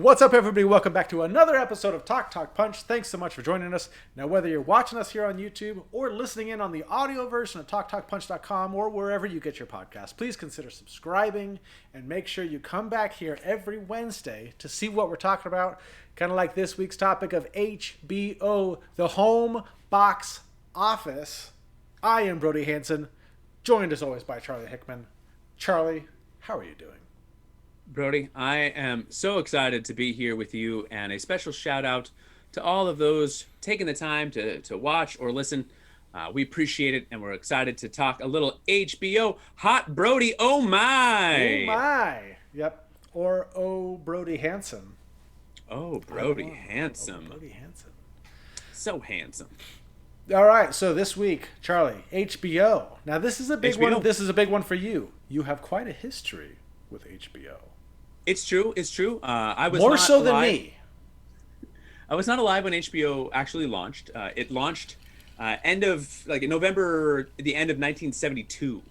What's up, everybody? Welcome back to another episode of Talk Punch. Thanks so much for joining us. Now, whether you're watching us here on YouTube or listening in on the audio version of TalkTalkPunch.com or wherever you get your podcast, please consider subscribing and make sure you come back here every Wednesday to see what we're talking about. Kind of like this week's topic of HBO, the home box office. I am Brody Hanson, joined as always by Charlie Hickman. Charlie, how are you doing? Brody, I am so excited to be here with you, and a special shout out to all of those taking the time to watch or listen. We appreciate it, and we're excited to talk a little HBO. Hot Brody, oh my! Oh my! Yep. Or oh Brody Hanson. Oh, Brody handsome. Oh, Brody Hanson. So handsome. All right, so this week, Charlie, HBO. Now this is a big HBO. one. This is a big one for you. You have quite a history with HBO. It's true. It's true. I was More not so than alive. me. I was not alive when HBO actually launched. It launched end of like November, the end of 1972.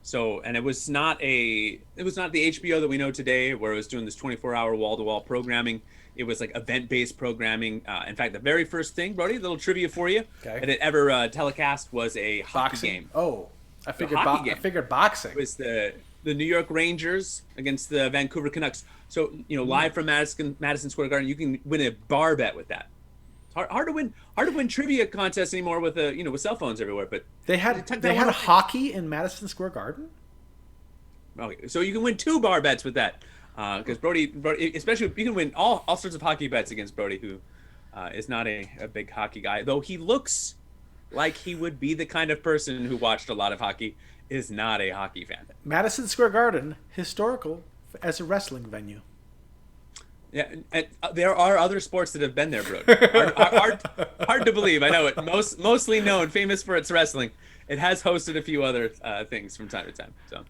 So, and it was not the HBO that we know today, where it was doing this 24-hour wall-to-wall programming. It was like event-based programming. In fact, the very first thing, Brody, a little trivia for you, that it ever telecast was a hockey game. Oh, I figured boxing. It was the New York Rangers against the Vancouver Canucks. So, live from Madison Square Garden, you can win a bar bet with that. It's hard to win trivia contests anymore with with cell phones everywhere. But they had hockey in Madison Square Garden. Okay, so you can win 2 bar bets with that. Because Brody, especially you can win all sorts of hockey bets against Brody, who is not a big hockey guy, though he looks like he would be the kind of person who watched a lot of hockey. Is not a hockey fan. Madison Square Garden, historical as a wrestling venue. Yeah, and there are other sports that have been there, bro. Hard to believe. I know it. Mostly known, famous for its wrestling. It has hosted a few other things from time to time. So,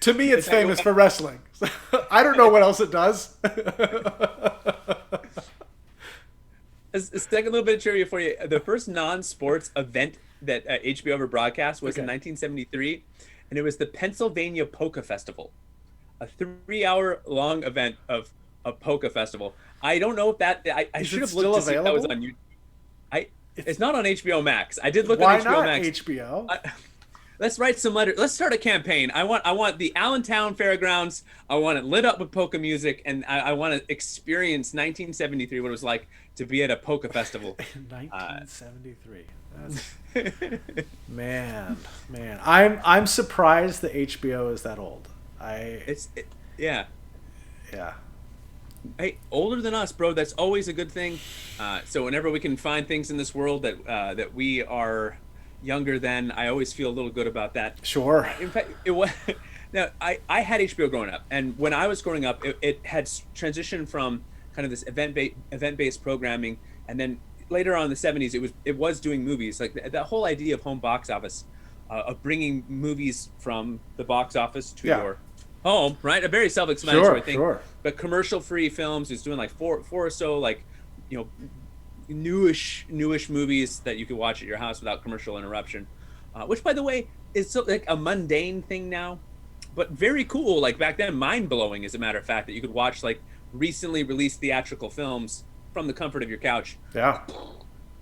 to me, it's famous for wrestling. I don't know what else it does. A second little bit of trivia for you. The first non-sports event that HBO ever broadcast was in 1973, and it was the Pennsylvania Polka Festival, a 3-hour-long event of a polka festival. I don't know if that I should have looked to see if that was on YouTube. It's not on HBO Max. I did look on HBO Max. HBO? Let's write some letters. Let's start a campaign. I want the Allentown Fairgrounds. I want it lit up with polka music, and I want to experience 1973, what it was like to be at a polka festival. 1973. Man, I'm surprised that HBO is that old. Yeah. Hey, older than us, bro. That's always a good thing. So whenever we can find things in this world that we are younger than, I always feel a little good about that. Sure. In fact, it was. Now, I had HBO growing up, and when I was growing up, it had transitioned from kind of this event-based programming, and then later on in the 70s, it was doing movies. Like the whole idea of home box office, of bringing movies from the box office to your home, right? A very self-explanatory thing. Sure. But commercial-free films is doing like four or so, like, newish movies that you can watch at your house without commercial interruption, which, by the way, is so, like a mundane thing now, but very cool. Like back then, mind-blowing, as a matter of fact, that you could watch like recently released theatrical films from the comfort of your couch. Yeah.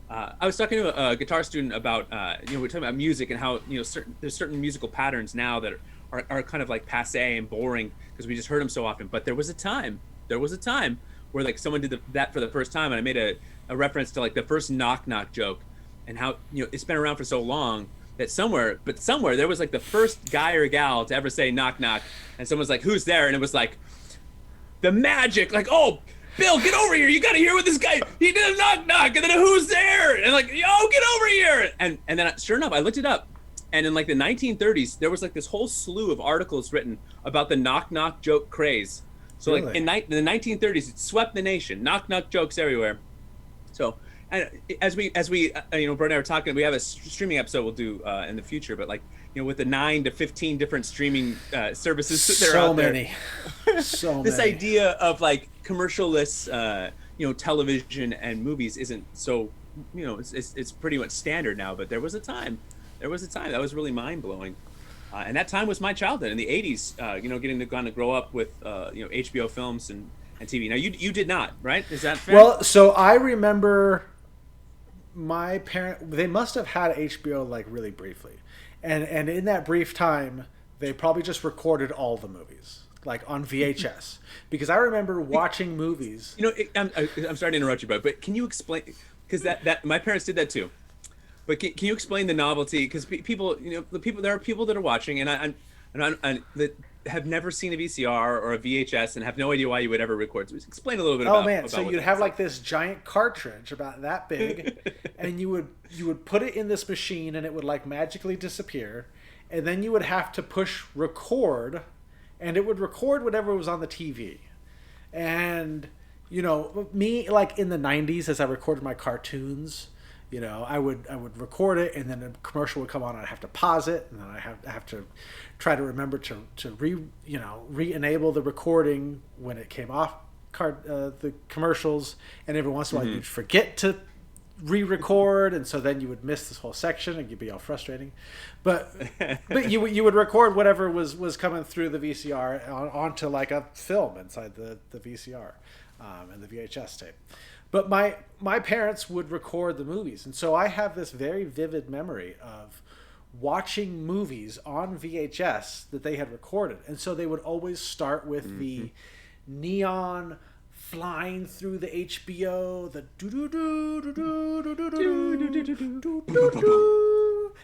I was talking to a guitar student about we're talking about music and how there's certain musical patterns now that are kind of like passé and boring because we just heard them so often. But there was a time where like someone did that for the first time, and I made a reference to like the first knock knock joke, and how it's been around for so long that somewhere there was like the first guy or gal to ever say knock knock, and someone's like, who's there? And it was like the magic, like, oh, Bill, get over here, you gotta hear what this guy, he did a knock knock, and then who's there? And like, yo, get over here. And then sure enough, I looked it up, and in like the 1930s there was like this whole slew of articles written about the knock knock joke craze. So really? Like in the 1930s, it swept the nation. Knock knock jokes everywhere. So, and as we Brody and I were talking, we have a streaming episode we'll do in the future. But like with the 9 to 15 different streaming services that are out there, so many. This idea of like commercialless, television and movies isn't so, it's pretty much standard now. But there was a time that was really mind blowing. And that time was my childhood in the 80s, getting to kind of grow up with, HBO films and and TV. Now you did not, right? Is that fair? Well, so I remember my parent. They must have had HBO like really briefly, and in that brief time, they probably just recorded all the movies like on VHS. Because I remember watching movies. You know, I'm sorry to interrupt you, but can you explain? Because that my parents did that too. But can you explain the novelty? Because people, there are people that are watching, and that have never seen a VCR or a VHS and have no idea why you would ever record. So explain a little bit about. Oh man! About So you'd have like this giant cartridge about that big, and you would put it in this machine, and it would like magically disappear, and then you would have to push record, and it would record whatever was on the TV, and me like in the '90s as I recorded my cartoons. I would record it, and then a commercial would come on, and I'd have to pause it, and then I have to try to remember to re-enable the recording when it came off the commercials, and every once in a while you'd forget to re-record, and so then you would miss this whole section, and you'd be all frustrating. But you would record whatever was coming through the VCR onto like a film inside the VCR and the VHS tape. But my parents would record the movies. And so I have this very vivid memory of watching movies on VHS that they had recorded. And so they would always start with the neon flying through the HBO, the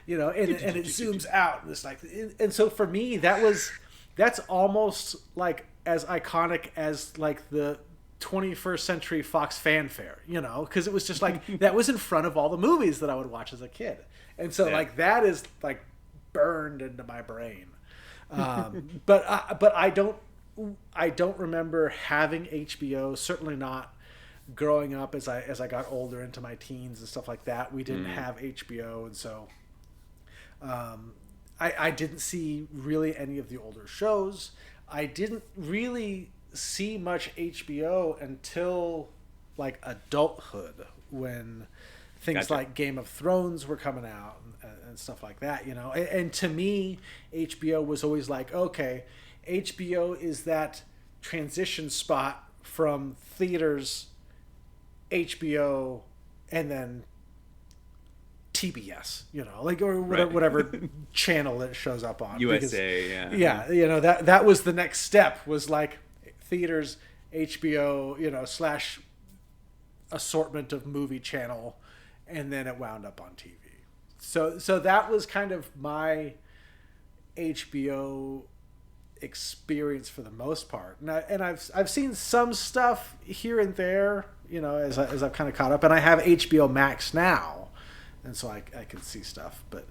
and it zooms out. And it's like, and so for me, that's almost like as iconic as like the 21st century Fox fanfare, because it was just like that was in front of all the movies that I would watch as a kid, and so like that is like burned into my brain. But I don't remember having HBO. Certainly not growing up as I got older into my teens and stuff like that. We didn't have HBO, and so I didn't see really any of the older shows. I didn't really see much HBO until like adulthood, when things like Game of Thrones were coming out and stuff like that, and to me HBO was always like, okay, HBO is that transition spot from theaters, HBO, and then TBS, or whatever channel it shows up on. USA, because, that was the next step, was like theaters, HBO, slash assortment of movie channel, and then it wound up on TV. So that was kind of my HBO experience for the most part. And I've seen some stuff here and there, as I've kind of caught up, and I have HBO Max now, and so I can see stuff, but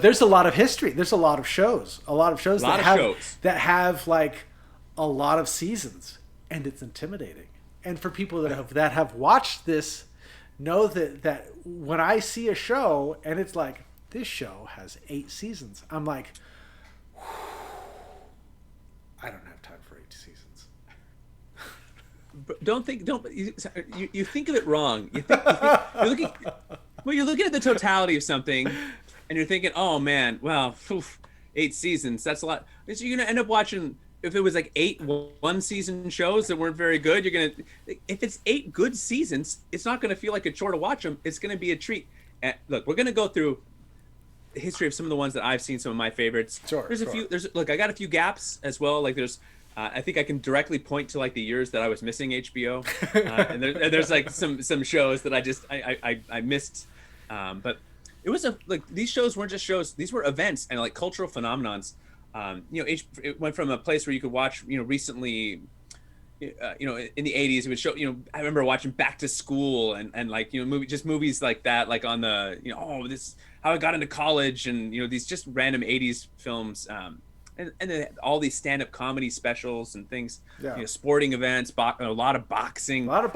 there's a lot of history. There's a lot of shows that have like a lot of seasons, and it's intimidating. And for people that have watched this, know that when I see a show and it's like, this show has 8 seasons, I'm like, I don't have time for 8 seasons. But you think of it wrong. You're looking at the totality of something, and you're thinking, oh man, well, 8 seasons, that's a lot. So you're gonna end up watching. If it was like 8 one-season shows that weren't very good, if it's 8 good seasons, it's not gonna feel like a chore to watch them. It's gonna be a treat. And look, we're gonna go through the history of some of the ones that I've seen, some of my favorites. Sure. There's a few. I got a few gaps as well. Like I think I can directly point to like the years that I was missing HBO, and there's like some shows that I missed. But it was these shows weren't just shows; these were events and like cultural phenomenons. It went from a place where you could watch, recently, in the 80s, it would show, I remember watching Back to School and like, movies like that, like on the, this, how I got into college, and, these just random 80s films, and then all these stand-up comedy specials and things, sporting events, a lot of boxing. Like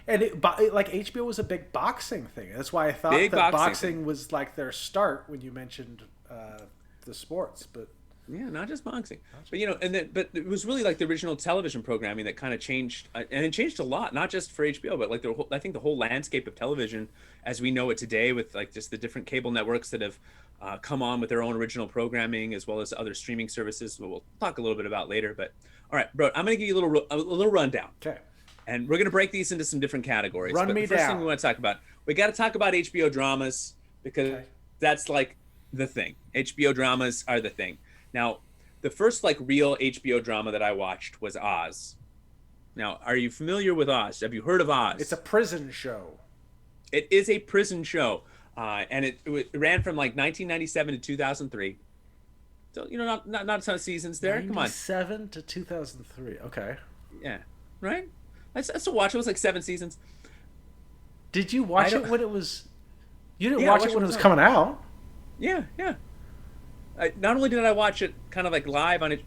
HBO was a big boxing thing. That's why I thought that boxing was like their start when you mentioned the sports, but not just boxing, but but it was really like the original television programming that kind of changed, and it changed a lot, not just for HBO, but like I think the whole landscape of television as we know it today, with like just the different cable networks that have come on with their own original programming, as well as other streaming services we'll talk a little bit about later. But All right, bro. I'm gonna give you a little rundown. Okay. And we're gonna break these into some different categories. Run me the first down. thing we want to talk about, we got to talk about HBO dramas because that's like the thing. HBO dramas are the thing. Now, the first like real HBO drama that I watched was Oz. Now, are you familiar with Oz? Have you heard of Oz? It's a prison show. It is a prison show, and it ran from like 1997 to 2003. So not a ton of seasons there. Come on. 97 to 2003. Okay. Yeah. Right. I still watch. It was like 7 seasons. Did you watch it when it was? You didn't watch it when it was coming out. Yeah. Not only did I watch it kind of like live on it,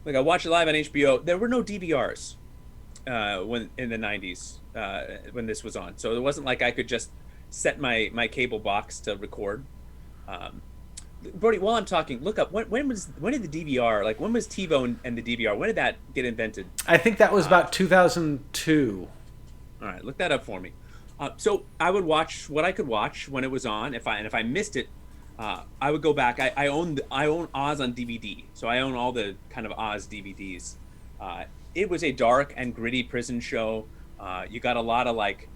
like I watched it live on HBO. There were no DVRs when in the 90s when this was on, so it wasn't like I could just set my cable box to record. Brody, while I'm talking, look up when did the DVR, like when was TiVo and the DVR, when did that get invented? I think that was about 2002. All right, look that up for me. So I would watch what I could watch when it was on. If I missed it, I would go back. I own Oz on DVD, so I own all the kind of Oz DVDs. It was a dark and gritty prison show. You got a lot of like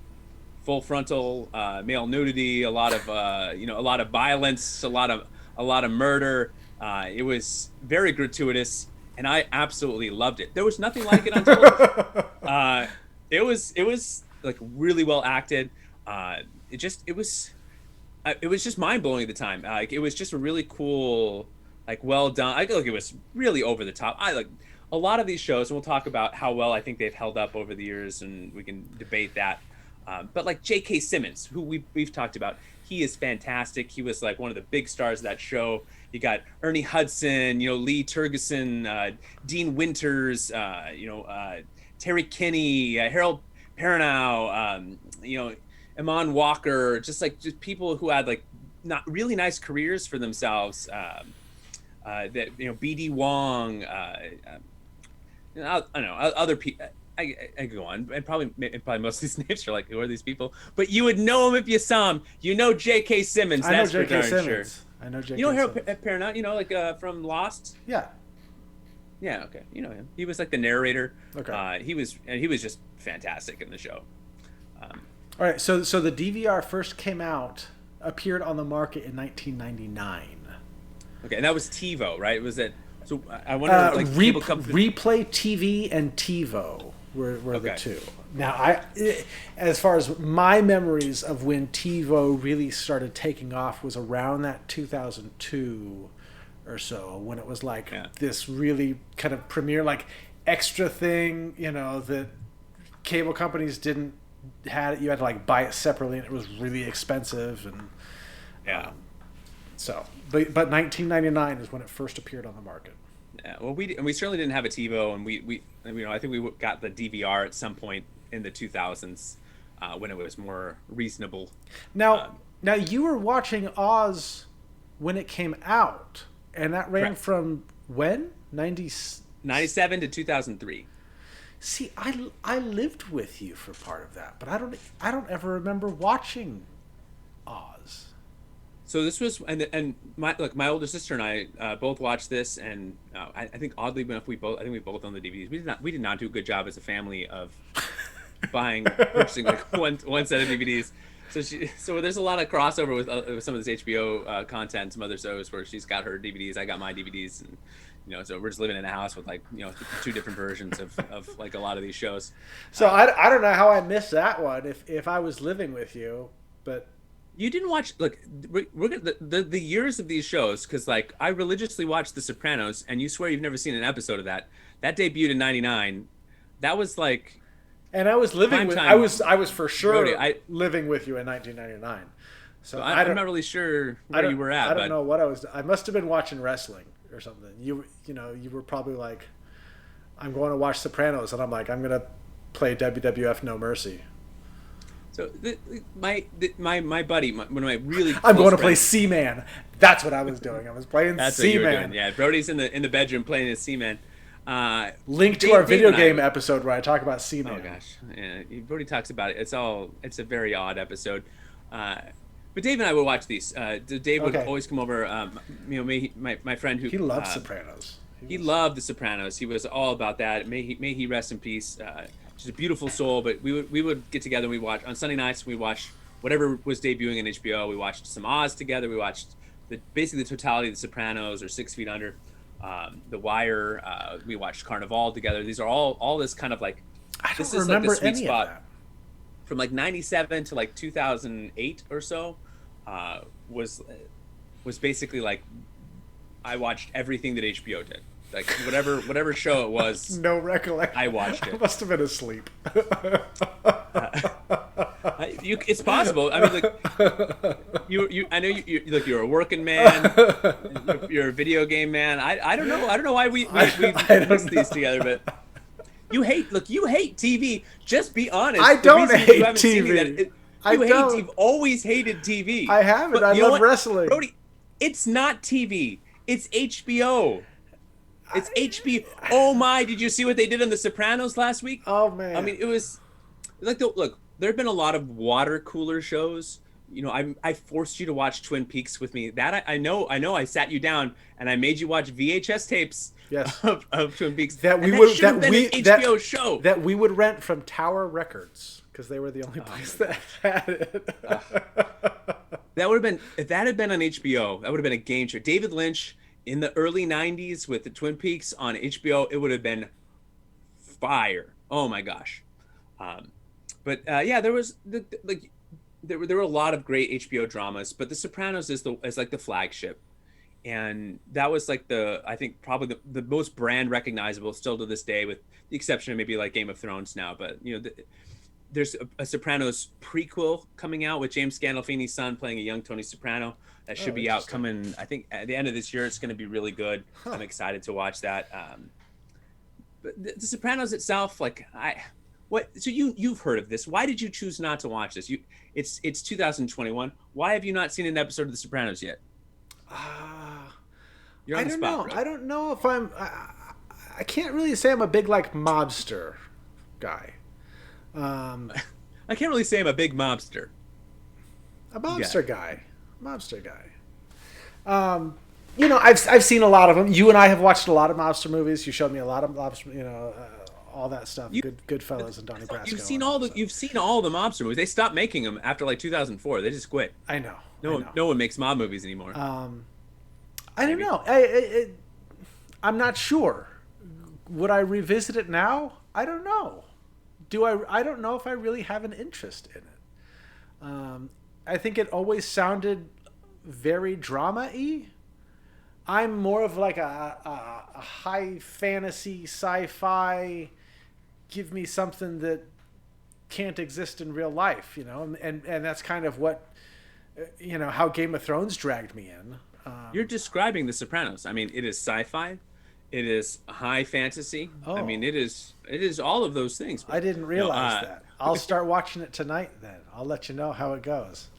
full frontal male nudity, a lot of violence, a lot of murder. It was very gratuitous, and I absolutely loved it. There was nothing like it on television. It was like really well acted. It was just mind blowing at the time. It was just a really cool, like well done. I feel like it was really over the top. I like a lot of these shows, and we'll talk about how well I think they've held up over the years, and we can debate that. But like J.K. Simmons, who we've talked about, he is fantastic. He was like one of the big stars of that show. You got Ernie Hudson, Lee Tergesen, Dean Winters, Terry Kinney, Harold Perrineau, Amon Walker, just people who had like not really nice careers for themselves. B.D. Wong, I don't know, other people. I go on, and probably most of these names are like, who are these people? But you would know them if you saw them. You know J.K. Simmons. I know J.K. Simmons. I know J.K. Harold Simmons. Perrineau, from Lost. Yeah. Yeah. Okay. You know him. He was like the narrator. Okay. He was just fantastic in the show. All right. So the DVR first appeared on the market in 1999. Okay, and that was TiVo, right? Was it? So I wonder, like, Replay TV and TiVo were the two. Now, as far as my memories of when TiVo really started taking off was around that 2002 or so, when it was like this really kind of premiere, like extra thing, that cable companies didn't had. You had to like buy it separately, and it was really expensive, and but 1999 is when it first appeared on the market. Yeah, well, we certainly didn't have a TiVo, and we I think we got the DVR at some point in the 2000s when it was more reasonable. Now you were watching Oz when it came out, and that ran from when? 97 to 2003. See, I lived with you for part of that, but I don't ever remember watching Oz. So this was, and my older sister and I both watched this, and I think oddly enough we both owned the DVDs. We did not do a good job as a family of purchasing like one set of DVDs. So there's a lot of crossover with some of this HBO content, some other shows where she's got her DVDs, I got my DVDs, and so we're just living in a house with like 2 different versions of like a lot of these shows. So I don't know how I missed that one if I was living with you, but. You didn't watch, look, we're the years of these shows, because like I religiously watched The Sopranos, and you swear you've never seen an episode of that. That debuted in '99. That was like, and I was living with, I was for sure living with you in 1999. So I'm not really sure where you were at. I don't know what I was. I must have been watching wrestling or something. You were probably like, I'm going to watch Sopranos, and I'm like, I'm gonna play WWF No Mercy. So my buddy, one of my really I'm going to friends, play Seaman. That's what I was doing. I was playing Seaman. That's what you were doing. Yeah, Brody's in the bedroom playing as Seaman. Link to our video game episode where I talk about Seaman. Oh gosh, yeah, Brody talks about it. It's a very odd episode. But Dave and I would watch these. Dave would always come over. My friend who he loves Sopranos. He loved The Sopranos. He was all about that. May he rest in peace. Just a beautiful soul. But we would get together and we watch on Sunday nights. We watched whatever was debuting in HBO. We watched some Oz together. We watched basically the totality of The Sopranos or 6 Feet Under, The Wire. We watched Carnival together. These are all this kind of like this is like the sweet spot from like 97 to like 2008 or so. Was basically like I watched everything that HBO did. Like whatever show it was. No recollection. I watched it. I must have been asleep. It's possible. I mean, like you. I know you. Look, you're a working man. You're a video game man. I don't know. I don't know why we mix these together, but you hate. Look, you hate TV. Just be honest. I don't hate TV. You've always hated TV. I haven't. I love wrestling. Brody, it's not TV. It's HBO. It's HBO. Oh my! Did you see what they did on The Sopranos last week? Oh man! I mean, it was like look. There have been a lot of water cooler shows. You know, I forced you to watch Twin Peaks with me. That I know. I sat you down and I made you watch VHS tapes. Yes. of Twin Peaks. That we would that we an HBO show that we would rent from Tower Records because they were the only place that had it. That would have been if that had been on HBO. That would have been a game changer. David Lynch. In the early 90s with the Twin Peaks on HBO, it would have been fire. Oh my gosh. But there was there were a lot of great HBO dramas, but The Sopranos is like the flagship. And that was like I think probably the most brand recognizable still to this day, with the exception of maybe like Game of Thrones now. But you know, there's a Sopranos prequel coming out with James Gandolfini's son playing a young Tony Soprano. That should be out coming, I think, at the end of this year. It's going to be really good. Huh. I'm excited to watch that. But the Sopranos itself, so you've heard of this. Why did you choose not to watch this? It's 2021. Why have you not seen an episode of The Sopranos yet? You're on the spot, I don't know if I can't really say I'm a big mobster guy. I can't really say I'm a big mobster. A mobster guy. You know, I've seen a lot of them. You and I have watched a lot of mobster movies. You showed me a lot of mobster, all that stuff. Goodfellas and Donnie Brasco. You've seen all the mobster movies. They stopped making them after like 2004. They just quit. I know. No one makes mob movies anymore. I don't know. I'm not sure. Would I revisit it now? I don't know. I don't know if I really have an interest in it. I think it always sounded very drama-y. I'm more of like a high fantasy sci-fi. Give me something that can't exist in real life, and that's kind of what, how Game of Thrones dragged me in. You're describing The Sopranos. I mean, it is sci-fi. It is high fantasy. Oh. I mean, it is all of those things. I didn't realize that. I'll start watching it tonight then. I'll let you know how it goes.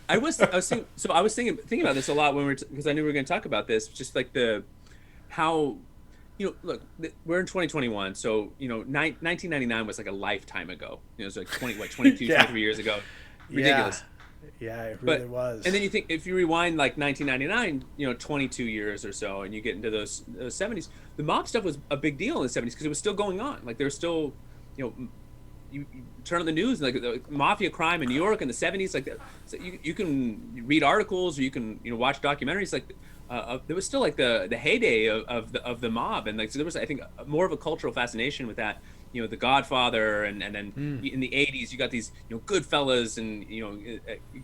I was thinking about this a lot when because I knew we were going to talk about this. Just like how, look, we're in 2021, so 1999 was like a lifetime ago. It was like 22, 23 years ago. Ridiculous. Yeah, it really was. And then you think if you rewind like 1999, 22 years or so, and you get into those 70s, the mob stuff was a big deal in the 70s because it was still going on. Like there's still, you turn on the news and like the mafia crime in New York in the 70s, like so you can read articles or you can watch documentaries. Like there was still like the heyday of the mob, and like so there was, I think, more of a cultural fascination with that. The Godfather, and then in the 80s you got these Goodfellas, and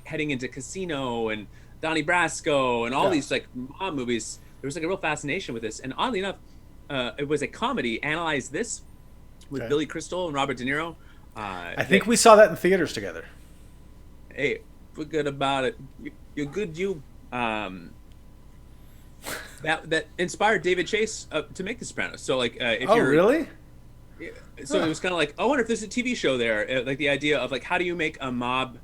heading into Casino and Donnie Brasco and all these like mob movies. There was like a real fascination with this, and oddly enough, it was a comedy. Analyze This with Billy Crystal and Robert De Niro. I think we saw that in theaters together. Hey, forget about it. You're good. That inspired David Chase to make The Sopranos. So like, if you're really. So it was kind of like, I wonder if there's a TV show there, like the idea of like, how do you make a mob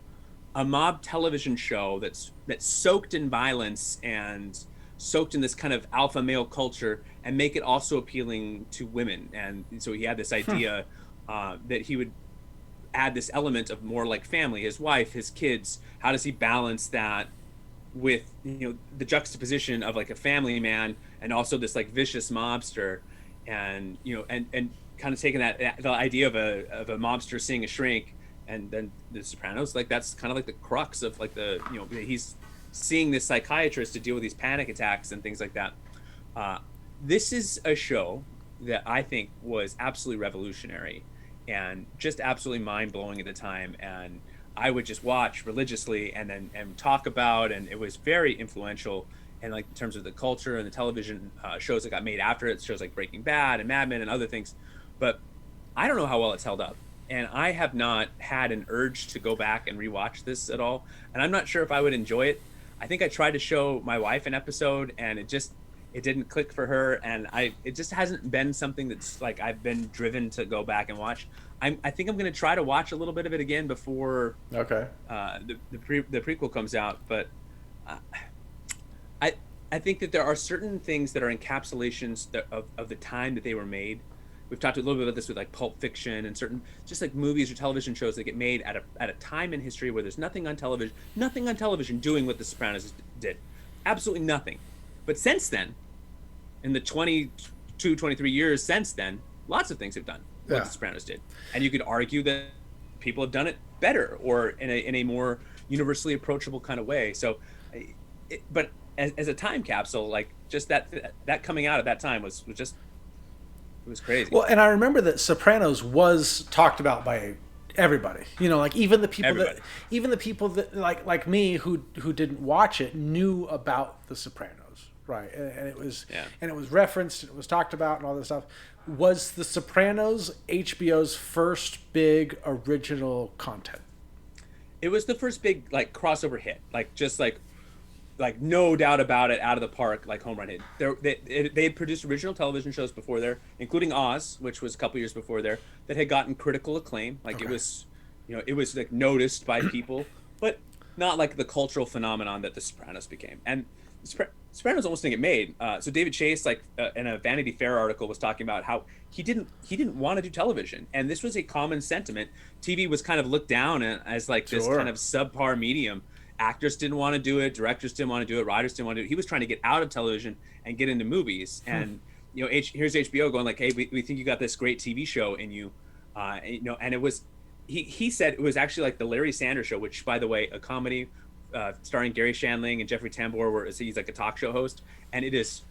television show that's soaked in violence and soaked in this kind of alpha male culture, and make it also appealing to women. And so he had this idea that he would add this element of more like family, his wife, his kids. How does he balance that with the juxtaposition of like a family man and also this like vicious mobster, and and kind of taking the idea of a mobster seeing a shrink, and then The Sopranos, like that's kind of like the crux of like he's seeing this psychiatrist to deal with these panic attacks and things like that. This is a show that I think was absolutely revolutionary and just absolutely mind-blowing at the time, and I would just watch religiously and talk about, and it was very influential, and like in terms of the culture and the television shows that got made after it, shows like Breaking Bad and Mad Men and other things. But I don't know how well it's held up, and I have not had an urge to go back and rewatch this at all, and I'm not sure if I would enjoy it. I think I tried to show my wife an episode, and it didn't click for her, and it just hasn't been something that's like I've been driven to go back and watch. I think I'm going to try to watch a little bit of it again before the prequel comes out, but I think that there are certain things that are encapsulations of the time that they were made. We've talked a little bit about this with like Pulp Fiction and certain just like movies or television shows that get made at a time in history where there's nothing on television doing what The Sopranos did. Absolutely nothing. But since then, in the 22, 23 years since then, lots of things have done what The Sopranos did. And you could argue that people have done it better or in a more universally approachable kind of way. So, but as a time capsule, like just that coming out at that time was just, it was crazy. Well, and I remember that Sopranos was talked about by everybody. Like even the people that like me who didn't watch it knew about The Sopranos. Right, and it was referenced, and it was talked about, and all this stuff. Was The Sopranos HBO's first big original content? It was the first big like crossover hit, like just like no doubt about it, out of the park, like home run hit. They had produced original television shows before there, including Oz, which was a couple years before there, that had gotten critical acclaim. Like it was, it was like noticed by people, but not like the cultural phenomenon that The Sopranos became. And Sopranos almost didn't get made. So David Chase, like in a Vanity Fair article, was talking about how he didn't want to do television, and this was a common sentiment. TV was kind of looked down as like this kind of subpar medium. Actors didn't want to do it, directors didn't want to do it, writers didn't want to do it. He was trying to get out of television and get into movies. And here's HBO going like, hey, we think you got this great TV show in you, and it was. He said it was actually like the Larry Sanders Show, which, by the way, a comedy starring Gary Shandling and Jeffrey Tambor, where he's like a talk show host, and it is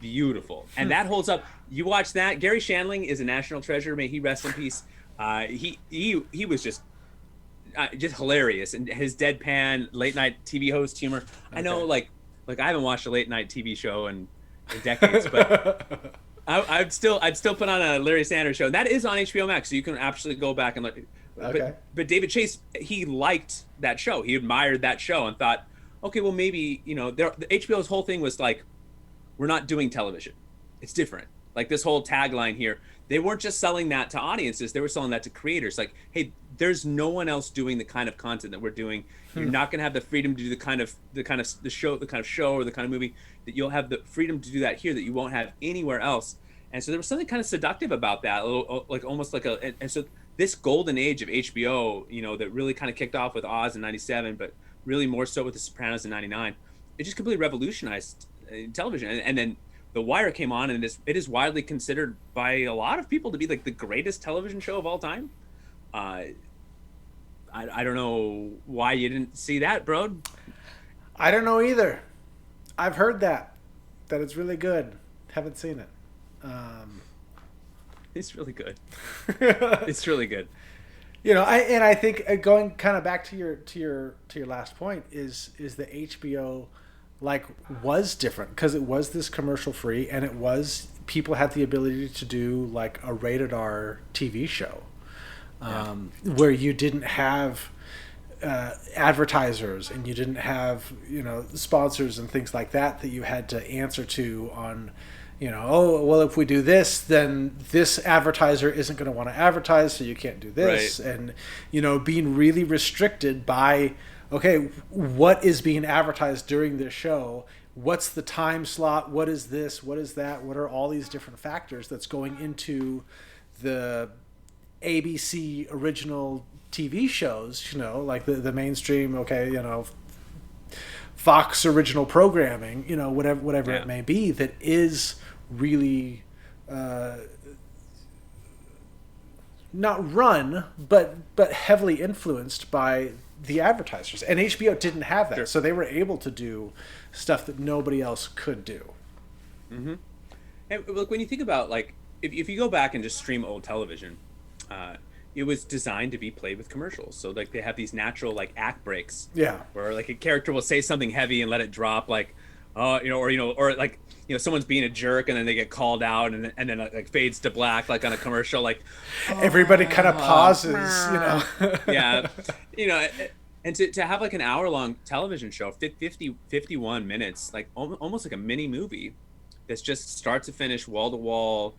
beautiful, and that holds up. You watch that. Gary Shandling is a national treasure. May he rest in peace. He was just hilarious, and his deadpan late night TV host humor. Okay. I know, like I haven't watched a late night TV show in decades, but I'd still put on a Larry Sanders Show. That is on HBO Max, so you can actually go back and look. Okay. But David Chase, he liked that show. He admired that show and thought, okay, well maybe the HBO's whole thing was like, we're not doing television. It's different. Like this whole tagline here, they weren't just selling that to audiences; they were selling that to creators. Like, hey, there's no one else doing the kind of content that we're doing. You're not going to have the freedom to do the kind of show or the kind of movie that you'll have the freedom to do that here that you won't have anywhere else. And so there was something kind of seductive about that, a little, like almost like and so this golden age of HBO, that really kind of kicked off with Oz in '97, but really more so with The Sopranos in '99. It just completely revolutionized television, and then The Wire came on, and it is widely considered by a lot of people to be like the greatest television show of all time. I don't know why you didn't see that, bro. I don't know either. I've heard that it's really good. Haven't seen it. It's really good. It's really good. I think going kind of back to your last point is the HBO was different because it was this commercial free, and it was people had the ability to do like a rated R TV show, where you didn't have advertisers and you didn't have sponsors and things like that you had to answer to on. Oh, well, if we do this, then this advertiser isn't going to want to advertise, so you can't do this. Right. And, being really restricted by, okay, what is being advertised during this show? What's the time slot? What is this? What is that? What are all these different factors that's going into the ABC original TV shows, like the mainstream, okay, Fox original programming, you know, whatever Yeah. it may be, that is really not run, but heavily influenced by the advertisers. And HBO didn't have that, Sure. so they were able to do stuff that nobody else could do. Mm-hmm. And look, when you think about, like, if you go back and just stream old television, it was designed to be played with commercials. So like they have these natural like act breaks, Yeah. where like a character will say something heavy and let it drop, like, or like, someone's being a jerk and then they get called out and then it, like, fades to black, like on a commercial, like Everybody kind of pauses, yeah, and to have like an hour-long television show, 51 minutes, like almost like a mini movie that's just start to finish, wall to wall,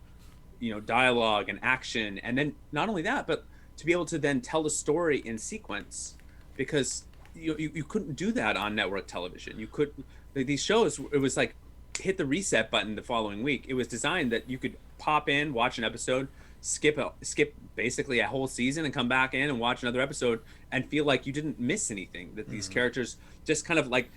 dialogue and action. And then not only that, but to be able to then tell the story in sequence, because you couldn't do that on network television. You could, like, these shows, it was like hit the reset button the following week. It was designed that you could pop in, watch an episode, skip basically a whole season, and come back in and watch another episode and feel like you didn't miss anything, that these characters just kind of like,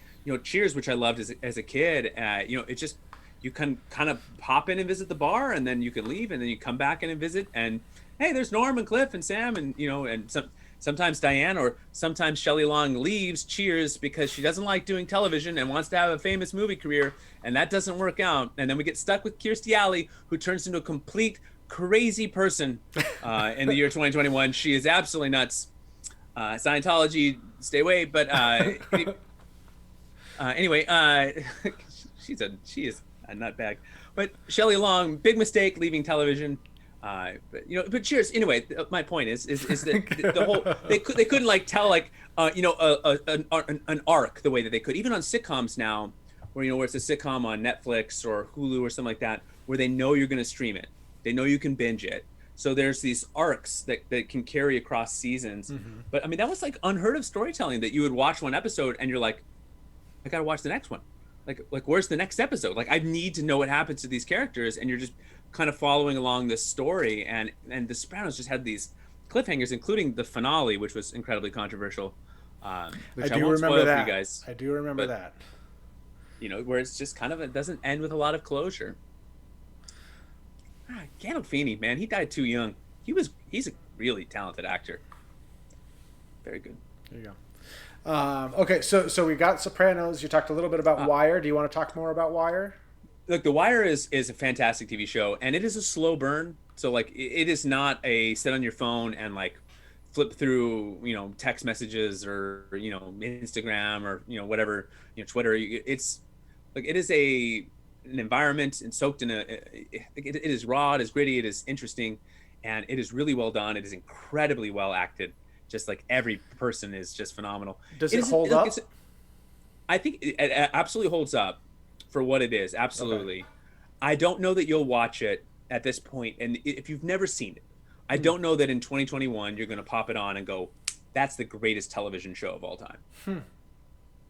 Cheers, which I loved as a kid, it just, you can kind of pop in and visit the bar, and then you can leave, and then you come back in and visit, and hey, there's Norm and Cliff and Sam, and and sometimes Diane, or sometimes Shelley Long leaves Cheers because she doesn't like doing television and wants to have a famous movie career, and that doesn't work out, and then we get stuck with Kirstie Alley, who turns into a complete crazy person in the year 2021. She is absolutely nuts. Scientology, stay away. But anyway, she is a nutbag. But Shelley Long, big mistake leaving television. But Cheers. Anyway, my point is that the whole, they couldn't like tell like an arc the way that they could, even on sitcoms now, where it's a sitcom on Netflix or Hulu or something like that, where they know you're going to stream it, they know you can binge it. So there's these arcs that can carry across seasons. Mm-hmm. But I mean, that was like unheard of storytelling, that you would watch one episode and you're like, I got to watch the next one. Like where's the next episode? Like, I need to know what happens to these characters, and you're just kind of following along this story. And The Sopranos just had these cliffhangers, including the finale, which was incredibly controversial. Which I won't spoil for you guys. I do remember that. Where it's just kind of, it doesn't end with a lot of closure. Gandolfini, man, he died too young. He's a really talented actor. Very good. There you go. Okay, so we got Sopranos. You talked a little bit about Wire. Do you want to talk more about Wire? Look, The Wire is a fantastic TV show, and it is a slow burn. So like, it is not a sit on your phone and like flip through, text messages or Instagram or whatever, Twitter. It's like, it is an environment and soaked in it is raw, it is gritty, it is interesting, and it is really well done. It is incredibly well acted. Just like every person is just phenomenal. Does it hold up? I think it absolutely holds up for what it is. Absolutely. Okay. I don't know that you'll watch it at this point, and if you've never seen it, I don't know that in 2021 you're going to pop it on and go, that's the greatest television show of all time.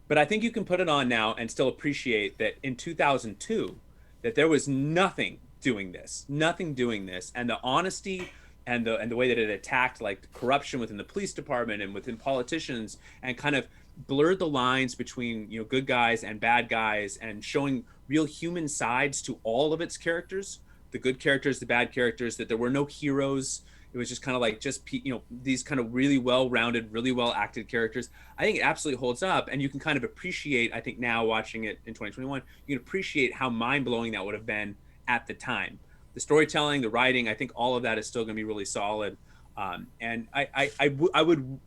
But I think you can put it on now and still appreciate that in 2002, that there was nothing doing this, and the honesty and the way that it attacked like corruption within the police department and within politicians, and kind of blurred the lines between good guys and bad guys, and showing real human sides to all of its characters, the good characters, the bad characters, that there were no heroes. It was just kind of like these kind of really well-rounded, really well-acted characters. I think it absolutely holds up, and you can kind of appreciate, I think now watching it in 2021, you can appreciate how mind-blowing that would have been at the time. The storytelling, the writing, I think all of that is still going to be really solid. And I would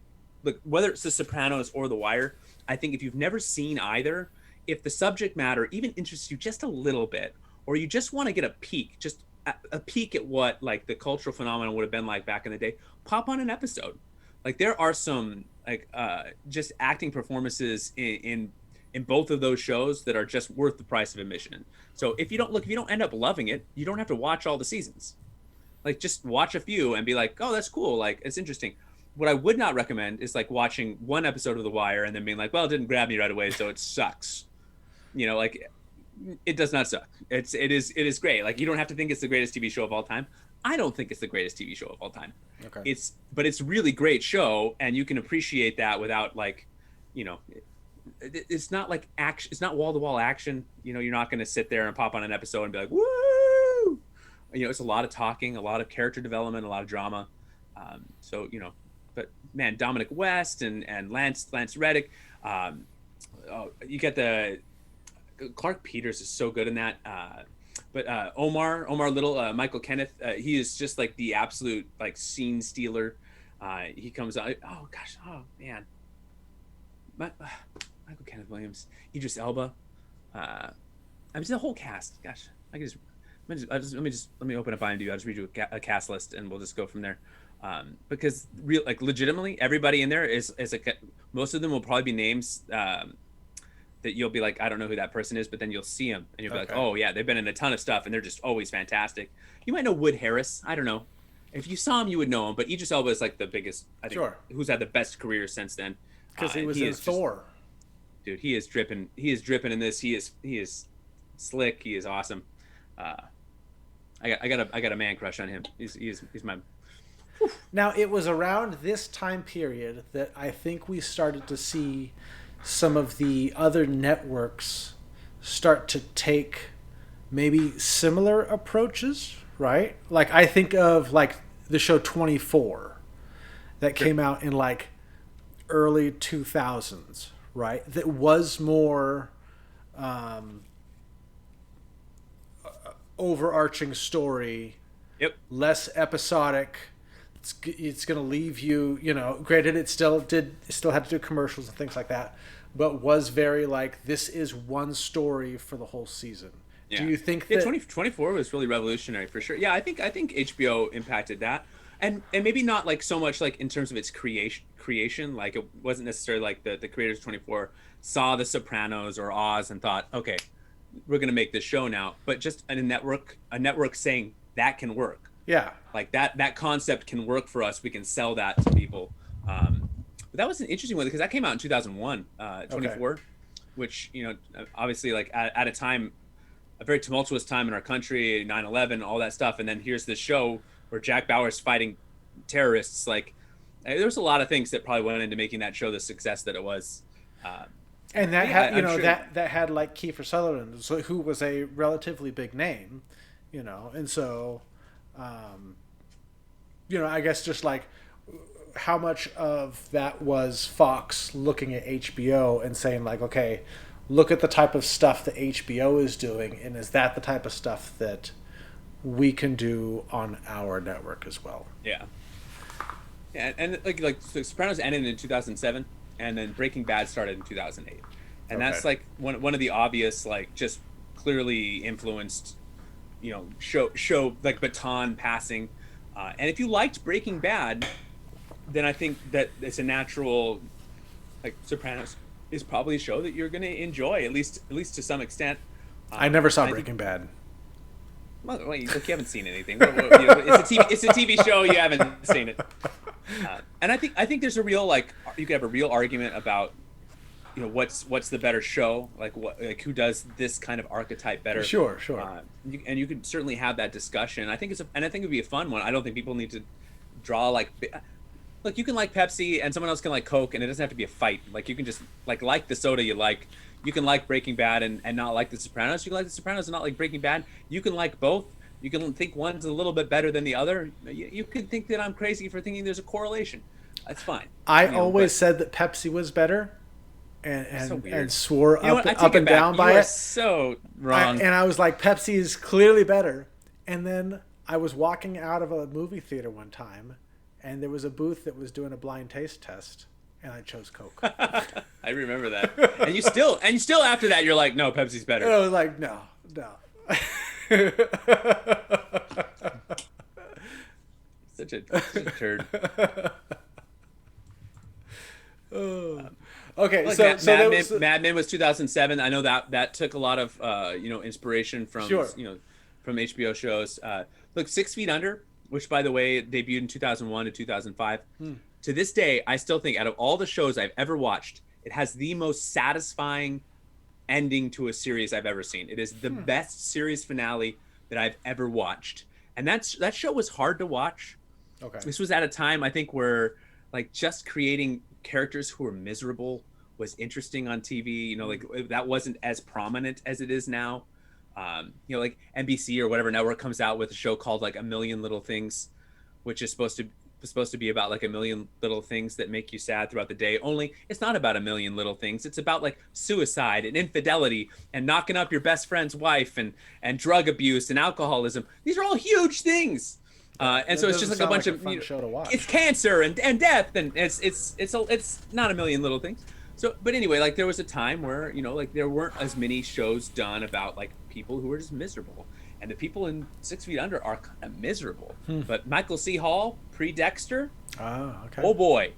look, whether it's The Sopranos or The Wire, I think if you've never seen either, if the subject matter even interests you just a little bit, or you just want to get a peek at what like the cultural phenomenon would have been like back in the day, pop on an episode. Like, there are some like just acting performances in both of those shows that are just worth the price of admission. So if you don't end up loving it, you don't have to watch all the seasons. Like, just watch a few and be like, oh, that's cool, like, it's interesting. What I would not recommend is like watching one episode of The Wire and then being like, well, it didn't grab me right away, so it sucks. Like, it does not suck. It is great. Like, you don't have to think it's the greatest TV show of all time. I don't think it's the greatest TV show of all time. Okay. But it's really great show, and you can appreciate that without like, it's not like action. It's not wall to wall action. You know, you're not going to sit there and pop on an episode and be like, woo. You know, it's a lot of talking, a lot of character development, a lot of drama. So you know, but man, Dominic West and Lance Reddick. You get the Clark Peters is so good in that. But Omar Little, Michael Kenneth, he is just like the absolute like scene stealer. He comes out. Oh gosh, oh man, Michael Kenneth Williams, Idris Elba. I mean, the whole cast. Gosh, I can just let me open up IMDb. I'll just read you a cast list, and we'll just go from there. Because legitimately, everybody in there is most of them will probably be names that you'll be like, I don't know who that person is, but then you'll see them and you'll be like, oh yeah, they've been in a ton of stuff and they're just always fantastic. You might know Wood Harris. I don't know. If you saw him, you would know him. But Idris Elba is like the biggest, I think, who's had the best career since then. Because he was in Thor. Dude, he is dripping. He is dripping in this. He is slick. He is awesome. I got a man crush on him. He's my. Now, it was around this time period that I think we started to see some of the other networks start to take maybe similar approaches, right? Like, I think of like the show 24 that came out in like early 2000s, right? That was more overarching story, less episodic. It's going to leave you, you know, granted it still had to do commercials and things like that, but was very like, this is one story for the whole season. Yeah. Do you think that 2024 was really revolutionary for sure? Yeah, I think HBO impacted that. And maybe not like so much like in terms of its creation, like it wasn't necessarily like the creators of 24 saw The Sopranos or Oz and thought, okay, we're going to make this show now, but just a network saying that can work. Yeah, like that concept can work for us. We can sell that to people. But that was an interesting one because that came out in 2001, 24, which, you know, obviously like at a time, a very tumultuous time in our country, 9/11, all that stuff. And then here's this show where Jack Bauer's fighting terrorists. Like there was a lot of things that probably went into making that show the success that it was. And that had, you know, sure that had like Kiefer Sutherland, who was a relatively big name, you know, and so. You know, I guess just like how much of that was Fox looking at HBO and saying like, okay, look at the type of stuff that HBO is doing, and is that the type of stuff that we can do on our network as well? Yeah. Yeah, and like so Sopranos ended in 2007, and then Breaking Bad started in 2008, and that's like one of the obvious like just clearly influenced, you know, show like baton passing, and if you liked Breaking Bad, then I think that it's a natural, like Sopranos is probably a show that you're going to enjoy at least to some extent. I never saw Breaking Bad. Well, you haven't seen anything. It's a TV show. You haven't seen it, and I think there's a real like you could have a real argument about, you know, what's the better show, like who does this kind of archetype better. Sure. And you could certainly have that discussion. I think it'd be a fun one. I don't think people need to draw like, look, you can like Pepsi and someone else can like Coke, and it doesn't have to be a fight. Like you can just like the soda you like. You can like Breaking Bad and not like The Sopranos. You can like The Sopranos and not like Breaking Bad. You can like both. You can think one's a little bit better than the other. You can think that I'm crazy for thinking there's a correlation. That's fine. I always said that Pepsi was better. And swore up and down by it. So wrong. And I was like, Pepsi is clearly better. And then I was walking out of a movie theater one time, and there was a booth that was doing a blind taste test, and I chose Coke. I remember that. And you still after that you're like, no, Pepsi's better. And I was like, no. Such a turd. Okay, like so Mad Men was 2007. I know that took a lot of inspiration from from HBO shows. Look, 6 Feet Under, which by the way debuted in 2001 to 2005. To this day, I still think out of all the shows I've ever watched, it has the most satisfying ending to a series I've ever seen. It is the best series finale that I've ever watched, and that show was hard to watch. Okay, this was at a time I think where like just creating characters who were miserable was interesting on TV. You know, like that wasn't as prominent as it is now. You know, like NBC or whatever network comes out with a show called like A Million Little Things, which is supposed to be about like a million little things that make you sad throughout the day. Only it's not about a million little things. It's about like suicide and infidelity and knocking up your best friend's wife and drug abuse and alcoholism. These are all huge things. And so it's just like a bunch of show to watch. It's cancer and death, and it's not a million little things. So, but anyway, like there was a time where, you know, like there weren't as many shows done about like people who were just miserable, and the people in 6 Feet Under are kind of miserable. But Michael C. Hall, Pre-Dexter, okay. oh boy,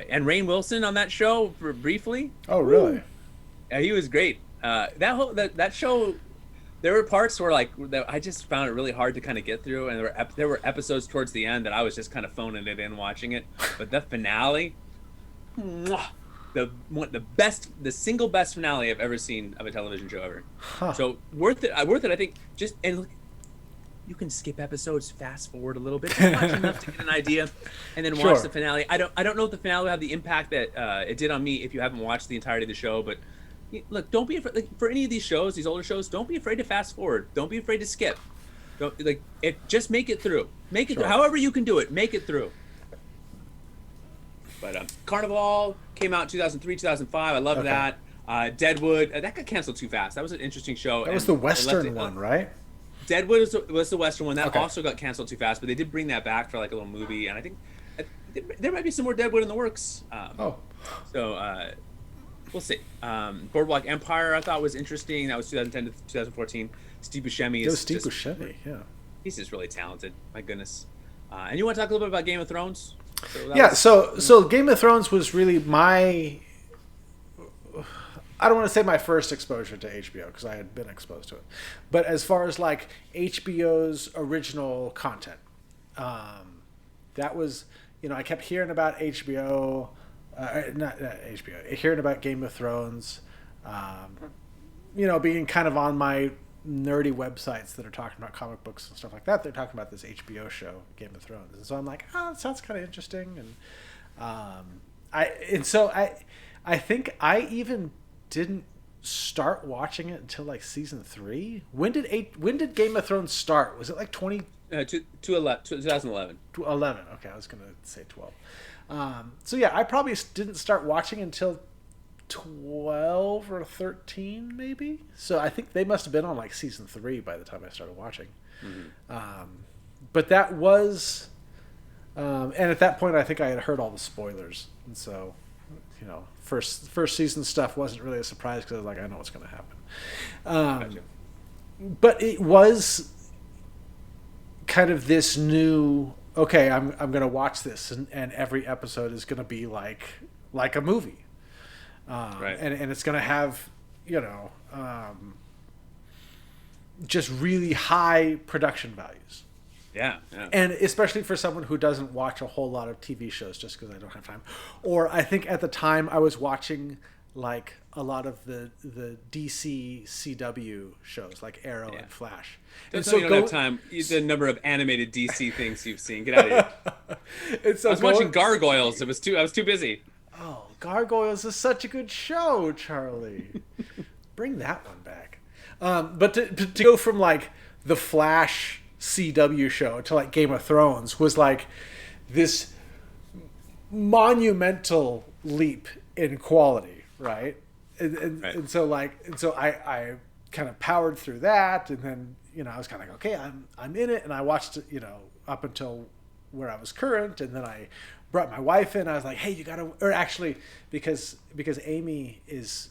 and Rainn Wilson on that show for briefly. Oh really? Yeah, he was great. That show. There were parts where like that I just found it really hard to kind of get through, and there were episodes towards the end that I was just kind of phoning it in watching it. But the finale, the single best finale I've ever seen of a television show ever. So worth it. I think. Just and look, you can skip episodes, fast forward a little bit, just watch enough to get an idea, and then watch the finale. I don't know if the finale will have the impact that it did on me if you haven't watched the entirety of the show, but. Look, don't be afraid. Like, for any of these shows, these older shows, don't be afraid to fast forward. Don't be afraid to skip. Just make it through. Make it through. However you can do it, make it through. But Carnival came out in 2003, 2005. I love that. Deadwood, that got canceled too fast. That was an interesting show. That was the Western one, right? Deadwood was the Western one. That also got canceled too fast, but they did bring that back for like a little movie, and I think there might be some more Deadwood in the works. So. We'll see. Boardwalk Empire, I thought was interesting. That was 2010 to 2014. Steve Buscemi is Steve Buscemi, yeah. He's just really talented. My goodness. And you want to talk a little bit about Game of Thrones? So Game of Thrones was really my. I don't want to say my first exposure to HBO because I had been exposed to it, but as far as like HBO's original content, that was, you know, I kept hearing about HBO. Not HBO. Hearing about Game of Thrones, you know, being kind of on my nerdy websites that are talking about comic books and stuff like that. They're talking about this HBO show, Game of Thrones, and so I'm like, oh, that sounds kind of interesting. And I think I even didn't start watching it until like season 3. When did Game of Thrones start? Was it like 2011? 11. Okay, I was gonna say 12. So yeah, I probably didn't start watching until 12 or 13 maybe. So I think they must have been on like season 3 by the time I started watching. But that was, and at that point I think I had heard all the spoilers, and so, you know, first season stuff wasn't really a surprise because I was like, I know what's going to happen. Gotcha. But it was kind of this new. Okay, I'm going to watch this, and every episode is going to be like a movie, right? And it's going to have, you know, just really high production values. Yeah. And especially for someone who doesn't watch a whole lot of TV shows just because I don't have time, or I think at the time I was watching like a lot of the DC CW shows like Arrow and Flash. And so you don't have time. The number of animated DC things you've seen. Get out of here. I was watching Gargoyles. I was too busy. Oh, Gargoyles is such a good show, Charlie. Bring that one back. But to go from like the Flash CW show to like Game of Thrones was like this monumental leap in quality, right? And so I kind of powered through that, and then, you know, I was kind of like, okay, I'm in it, and I watched it, you know, up until where I was current, and then I brought my wife in. I was like, hey, you gotta, or actually because Amy is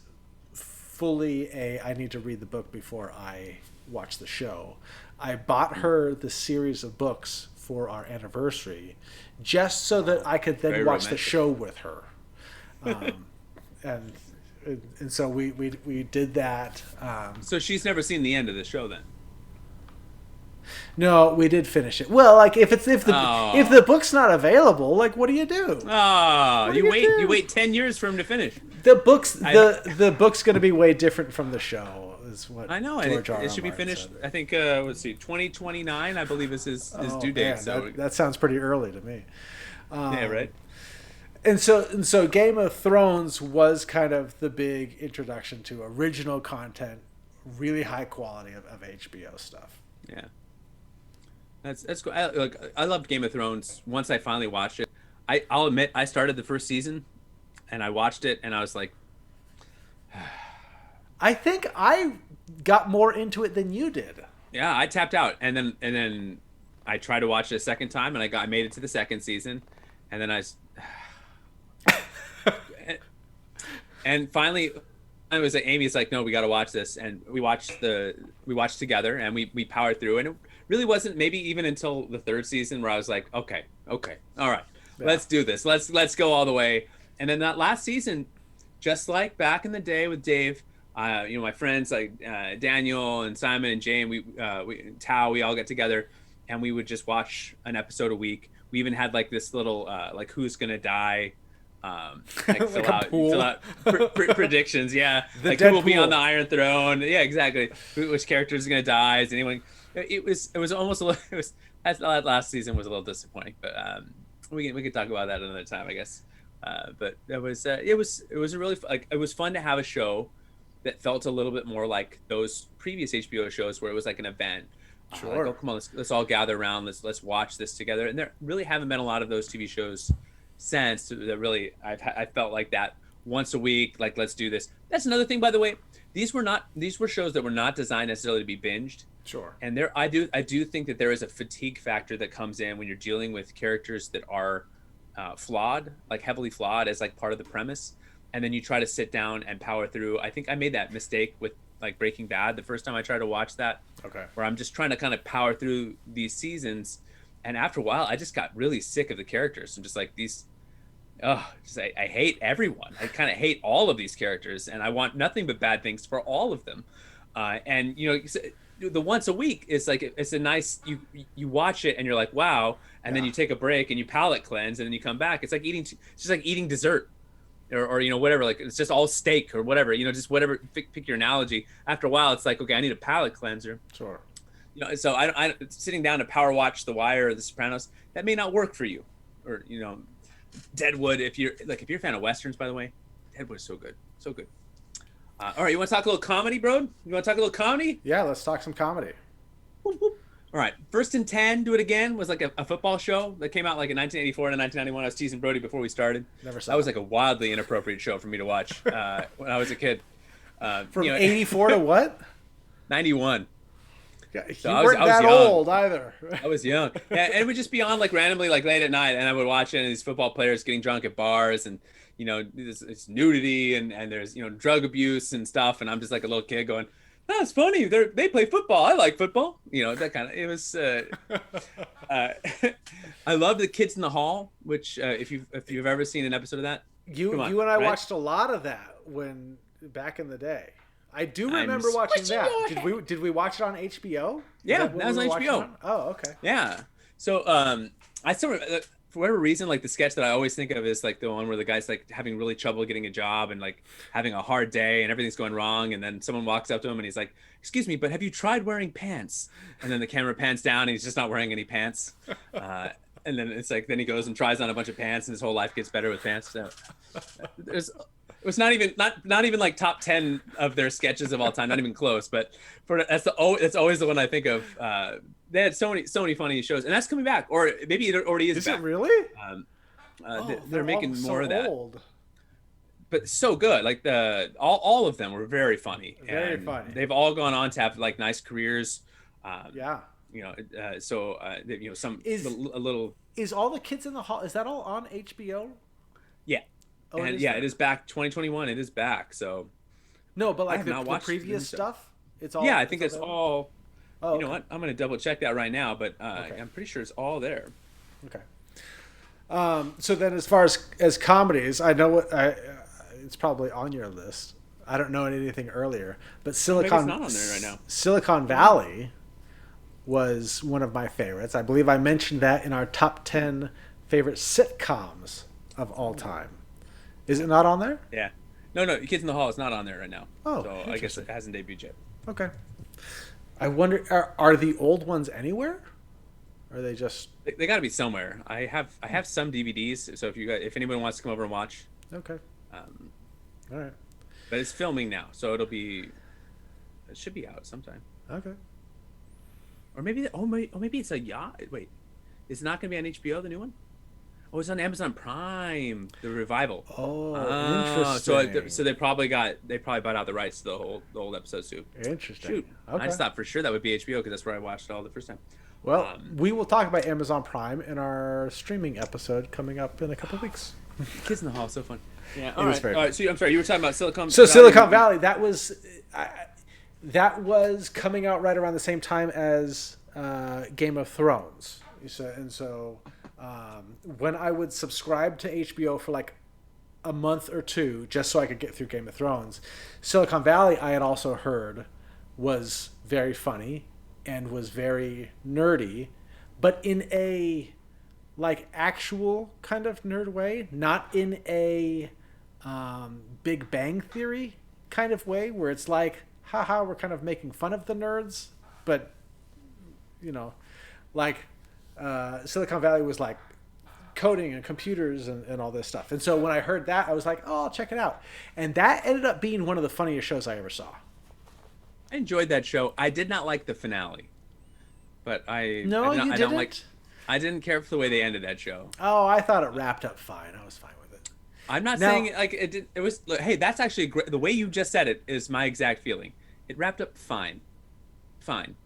fully I need to read the book before I watch the show. I bought her the series of books for our anniversary, just so that I could then Very watch romantic. the show with her. And so we did that. So she's never seen the end of the show then? No, we did finish it. Well, like if the book's not available, like what do you do? Oh, you wait 10 years for him to finish. The book's going to be way different from the show. Is what I know. George It should be R. R. finished. said. I think 2029, I believe, is his due date. Man, So that sounds pretty early to me. Yeah, right. And so Game of Thrones was kind of the big introduction to original content, really high quality of HBO stuff. Yeah. That's cool. I loved Game of Thrones once I finally watched it. I'll admit I started the first season and I watched it and I was like, I think I got more into it than you did. yeah, I tapped out, and then I tried to watch it a second time, and I made it to the second season, and then and finally, I was like, Amy's like, no, we got to watch this, and we watched together, and we powered through, and it really wasn't maybe even until the third season where I was like, okay, all right, let's do this, let's go all the way, and then that last season, just like back in the day with Dave. My friends like Daniel and Simon and Jane, we all get together and we would just watch an episode a week. We even had like this little like who's gonna die, like fill out predictions. Yeah, like who will be on the Iron Throne. Yeah, exactly. Which character is gonna die? Is anyone? It was almost a little. That last season was a little disappointing, but we can talk about that another time, I guess. But it was a really like it was fun to have a show that felt a little bit more like those previous HBO shows where it was like an event. Sure. Like, oh, come on, let's all gather around. Let's watch this together. And there really haven't been a lot of those TV shows since that really I felt like that once a week. Like, let's do this. That's another thing, by the way. These were shows that were not designed necessarily to be binged. Sure. And I do think that there is a fatigue factor that comes in when you're dealing with characters that are flawed, like heavily flawed as like part of the premise. And then you try to sit down and power through. I think I made that mistake with like Breaking Bad the first time I tried to watch that. Okay. Where I'm just trying to kind of power through these seasons, and after a while, I just got really sick of the characters. I'm just like I hate everyone. I kind of hate all of these characters, and I want nothing but bad things for all of them. And the once a week is like it's a nice you watch it and you're like wow, and then you take a break and you palate cleanse, and then you come back. It's just like eating dessert. Or whatever, like it's just all steak or whatever, just whatever, pick your analogy. After a while it's like, okay, I need a palate cleanser. Sure. So I sitting down to power watch The Wire or The Sopranos, that may not work for you. Or Deadwood, if you're a fan of westerns, by the way, Deadwood is so good. All right, you want to talk a little comedy, bro? You want to talk a little comedy? Yeah, let's talk some comedy. Whoop, whoop. All right, First and 10, Do It Again was like a football show that came out like in 1984 and 1991. I was teasing Brody before we started. Never saw that. Was like a wildly inappropriate show for me to watch when I was a kid. From 84 to what? 91. Yeah, you weren't that old either. I was young. Yeah, and it would just be on like randomly like late at night, and I would watch it, and these football players getting drunk at bars, and it's nudity and there's drug abuse and stuff, and I'm just like a little kid going, that's funny. They play football. I like football. That kind of. It was. I love The Kids in the Hall, which if you've ever seen an episode of that, you and I watched a lot of that when back in the day. I do remember watching that. Did we watch it on HBO? Yeah, that was on HBO. Oh, okay. Yeah. So I still remember, for whatever reason, like the sketch that I always think of is like the one where the guy's like having really trouble getting a job and like having a hard day and everything's going wrong, and then someone walks up to him and he's like, "Excuse me, but have you tried wearing pants?" And then the camera pans down and he's just not wearing any pants. And then it's like then he goes and tries on a bunch of pants and his whole life gets better with pants. So it was not even like top 10 of their sketches of all time, not even close. But that's always the one I think of. They had so many funny shows, and that's coming back, or maybe it already is back. Is it really? They're making more of that. Old. But so good. Like all of them were very funny. Very funny. They've all gone on to have like nice careers. Yeah. Some is a little. Is All the Kids in the Hall? Is that all on HBO? Yeah. Oh, and it is back 2021. It is back. So. No, but like the previous stuff. It's all. Yeah, I think it's all. Oh, you know what? I'm going to double check that right now, but I'm pretty sure it's all there. Okay. So then, as far as comedies, I know it's probably on your list. I don't know anything earlier, but Maybe it's not on there right now. Silicon Valley was one of my favorites. I believe I mentioned that in our top 10 favorite sitcoms of all time. Is it not on there? Yeah. No, Kids in the Hall is not on there right now. Oh, so I guess it hasn't debuted yet. Okay. I wonder, are the old ones anywhere? Or are they just They got to be somewhere. I have some DVDs, so if anyone wants to come over and watch, okay? um, All right. but it's filming now, so it should be out sometime. Okay. Or maybe it's a yacht. Wait, it's not going to be on HBO, the new one? Oh, it's on Amazon Prime, the revival. Oh, So interesting. they probably bought out the rights to the old episodes too. Interesting. Shoot, Okay. I just thought for sure that would be HBO because that's where I watched it all the first time. Well, Um, we will talk about Amazon Prime in our streaming episode coming up in a couple of weeks. Kids in the Hall, so fun. Yeah. It All is right. very All right. So I'm sorry, you were talking about Silicon. So Valley. Silicon Valley, that was coming out right around the same time as Game of Thrones. So when I would subscribe to HBO for like a month or two, just so I could get through Game of Thrones, Silicon Valley, I had also heard, was very funny and was very nerdy, but in a like actual kind of nerd way, not in a Big Bang Theory kind of way where it's like, haha, we're kind of making fun of the nerds, but you know, like Silicon Valley was like coding and computers and all this stuff. And so when I heard that, I was like, oh, I'll check it out. And that ended up being one of the funniest shows I ever saw. I enjoyed that show. I did not like the finale, but No, I you don't didn't? like. I didn't care for the way they ended that show. Oh, I thought it wrapped up fine. I was fine with it. I'm not Now- saying like it did. It was. Hey, that's actually great. The way you just said it is my exact feeling. It wrapped up fine. Fine.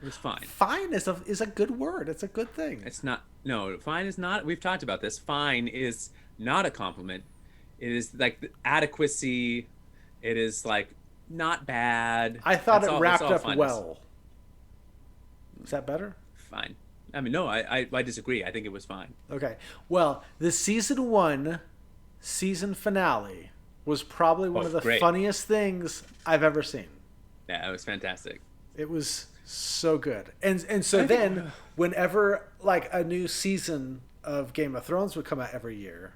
It was fine. Fine is a good word. It's a good thing. It's not. No, fine is not. We've talked about this. Fine is not a compliment. It is like the adequacy. It is like not bad. I thought That's it all- wrapped that's all up fine. well. Is that better? Fine. I mean, no, I disagree. I think it was fine. Okay. Well, the season 1 season finale was probably one of the great. funniest things I've ever seen. Yeah, it was fantastic. It was so good. And so I think- then whenever like a new season of Game of Thrones would come out every year,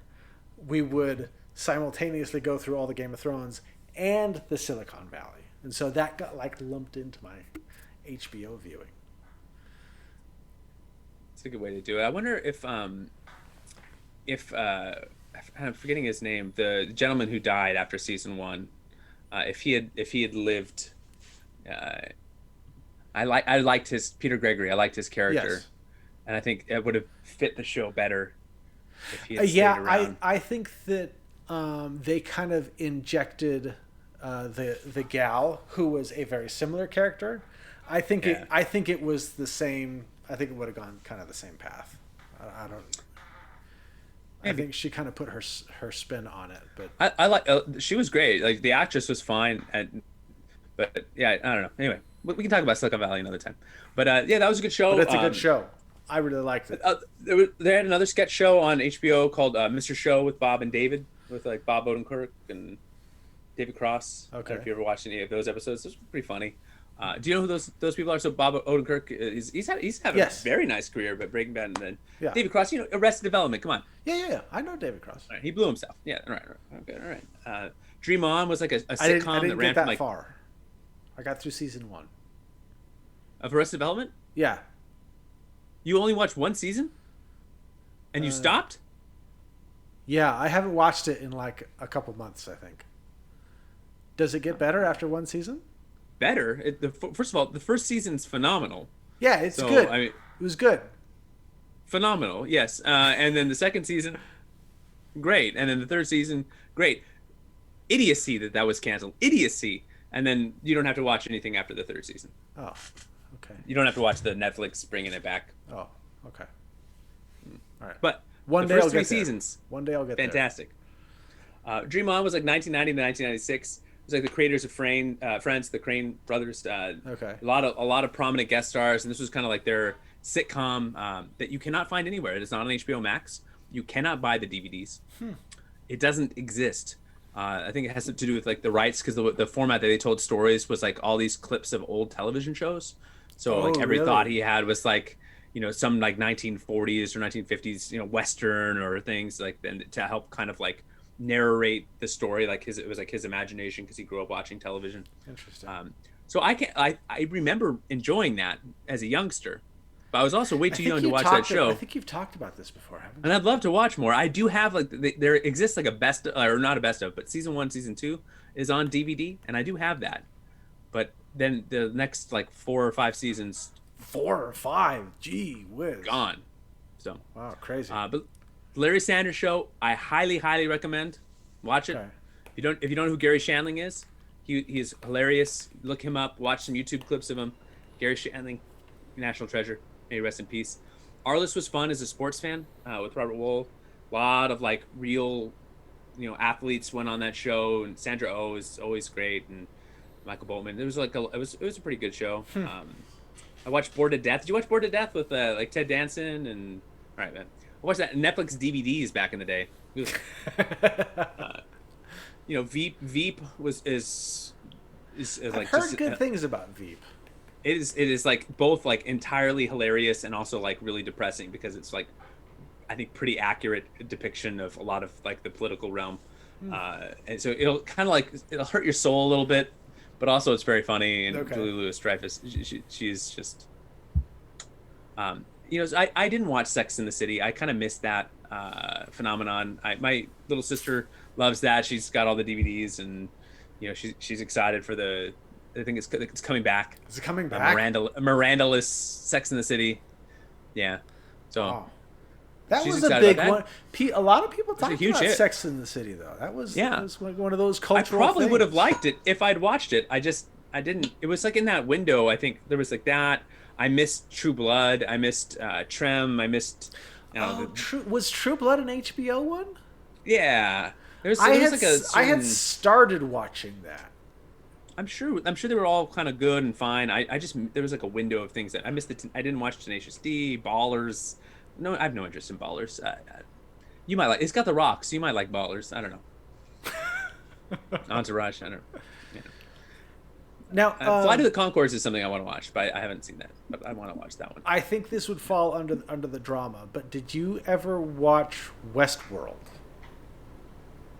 we would simultaneously go through all the Game of Thrones and the Silicon Valley. And so that got like lumped into my HBO viewing. It's a good way to do it. I wonder if I'm forgetting his name, the gentleman who died after season 1, if he had lived, I liked his Peter Gregory. I liked his character, Yes. and I think it would have fit the show better if he had Yeah, stayed around. I think that they kind of injected the gal who was a very similar character. I think it was the same. I think it would have gone kind of the same path. I don't. I Maybe. think she kind of put her spin on it, but I like. She was great. Like the actress was fine, but yeah, I don't know. Anyway, we can talk about Silicon Valley another time. But yeah, that was a good show. it's a good show. I really liked it. They had another sketch show on HBO called Mr. Show with Bob and David, with like Bob Odenkirk and David Cross. I don't know if you ever watched any of those episodes. It was pretty funny. Do you know who those people are? So Bob Odenkirk he's had a very nice career, but Breaking Bad, and then David Cross. You know, Arrested Development. Come on. Yeah. I know David Cross. All right, he blew himself. Yeah. All right. Okay. All right. Dream On was like a sitcom I didn't that ran get that from like far. I got through season 1. of Arrested Development. Yeah. You only watched one season, and you stopped. Yeah, I haven't watched it in like a couple months, I think. Does it get better after one season? Better. First of all, the first season's phenomenal. Yeah, it's So, good. I mean, It was good. phenomenal. Yes. And then the second season, great. And then the third season, great. Idiocy that was canceled. Idiocy. And then you don't have to watch anything after the third season. Oh, okay. You don't have to watch the Netflix bringing it back. Oh, okay. All right. But One the day first I'll three get there. seasons, One day I'll get fantastic. Dream On was like 1990 to 1996. It was like the creators of Friends, the Crane brothers. Okay. A lot of prominent guest stars, and this was kind of like their sitcom that you cannot find anywhere. It is not on HBO Max. You cannot buy the DVDs. It doesn't exist. I think it has to do with like the rights, because the format that they told stories was like all these clips of old television shows. So like every really? thought he had was like, you know, some like 1940s or 1950s, you know, Western or things like that, to help kind of like narrate the story. Like it was like his imagination, because he grew up watching television. Interesting. So I remember enjoying that as a youngster, But I was also way too young to watch that I show. think you've talked about this before, haven't you? And I'd love to watch more. I do have like there exists like a best or not a best of, but season 1, season 2 is on DVD, and I do have that. But then the next like 4 or 5 seasons, 4 or 5, gee whiz, gone. So wow, crazy. But Larry Sanders Show, I highly recommend. Watch it. Okay. If you don't know who Gary Shandling is, he's hilarious. Look him up. Watch some YouTube clips of him. Gary Shandling, national treasure. May he rest in peace. Arliss was fun as a sports fan with Robert Wool. A lot of like real, athletes went on that show, and Sandra Oh is always great, and Michael Boltman. It was a pretty good show. I watched Bored to Death. Did you watch Bored to Death with like Ted Danson and all right, man? I watched that Netflix DVDs back in the day. Veep is I've like heard just, good things about Veep. It is like both like entirely hilarious and also like really depressing because it's like I think pretty accurate depiction of a lot of like the political realm, and so it'll kind of like it'll hurt your soul a little bit, but also it's very funny. And Julie Louis-Dreyfus, she's just, I didn't watch Sex in the City. I kind of missed that phenomenon. My little sister loves that. She's got all the DVDs, and she's excited for the. I think it's coming back. Is it coming back? Miranda-less Sex in the City. Yeah. So. Oh. That was a big one. A lot of people talked about hit. Sex in the City, though. That was like one of those cultural I probably things. would have liked it if I'd watched it. I didn't. It was like in that window. I think there was like that. I missed True Blood. I missed Trem. I missed. Was True Blood an HBO one? Yeah. I had started watching that. I'm sure they were all kind of good and fine. There was like a window of things that I missed. I didn't watch Tenacious D, Ballers. No, I have no interest in Ballers. You might like. It's got The Rock, so you might like Ballers. I don't know. Entourage. I don't know. Yeah. Now, Flight of the Conchords is something I want to watch, but I haven't seen that. But I want to watch that one. I think this would fall under the drama. But did you ever watch Westworld?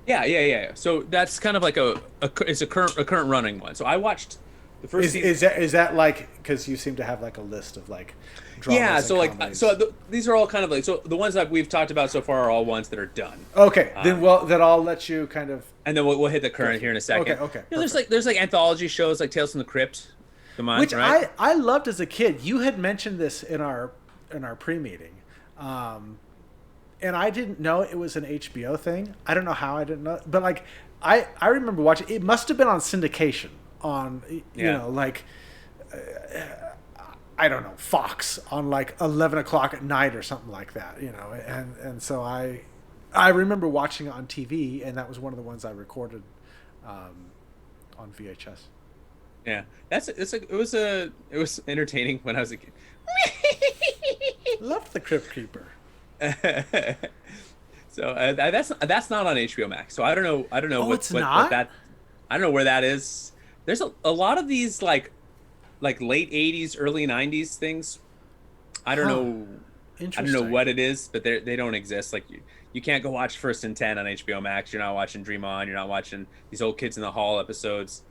Yeah. So that's kind of like it's a current running one. So I watched the first season. Is that like, because you seem to have like a list of like dramas? Yeah. So and comedies. These are all kind of like the ones that we've talked about so far are all ones that are done. Okay, then I'll let you kind of. And then we'll hit the current here in a second. Okay. There's like anthology shows like Tales from the Crypt, which right? I loved as a kid. You had mentioned this in our pre-meeting, and I didn't know it was an HBO thing. I don't know how I didn't know, but like I remember watching. It must have been on syndication on I don't know, Fox on like 11 o'clock at night or something like that, and so I remember watching it on TV, and that was one of the ones I recorded on VHS. Yeah, it was entertaining when I was a kid. Loved the Crypt Keeper. So that's not on HBO Max. So I don't know what that. I don't know where that is. There's a lot of these like late 80s, early 90s things. I don't know. I don't know what it is, but they don't exist. Like you can't go watch First and 10 on HBO Max. You're not watching Dream On. You're not watching these Old Kids in the Hall episodes.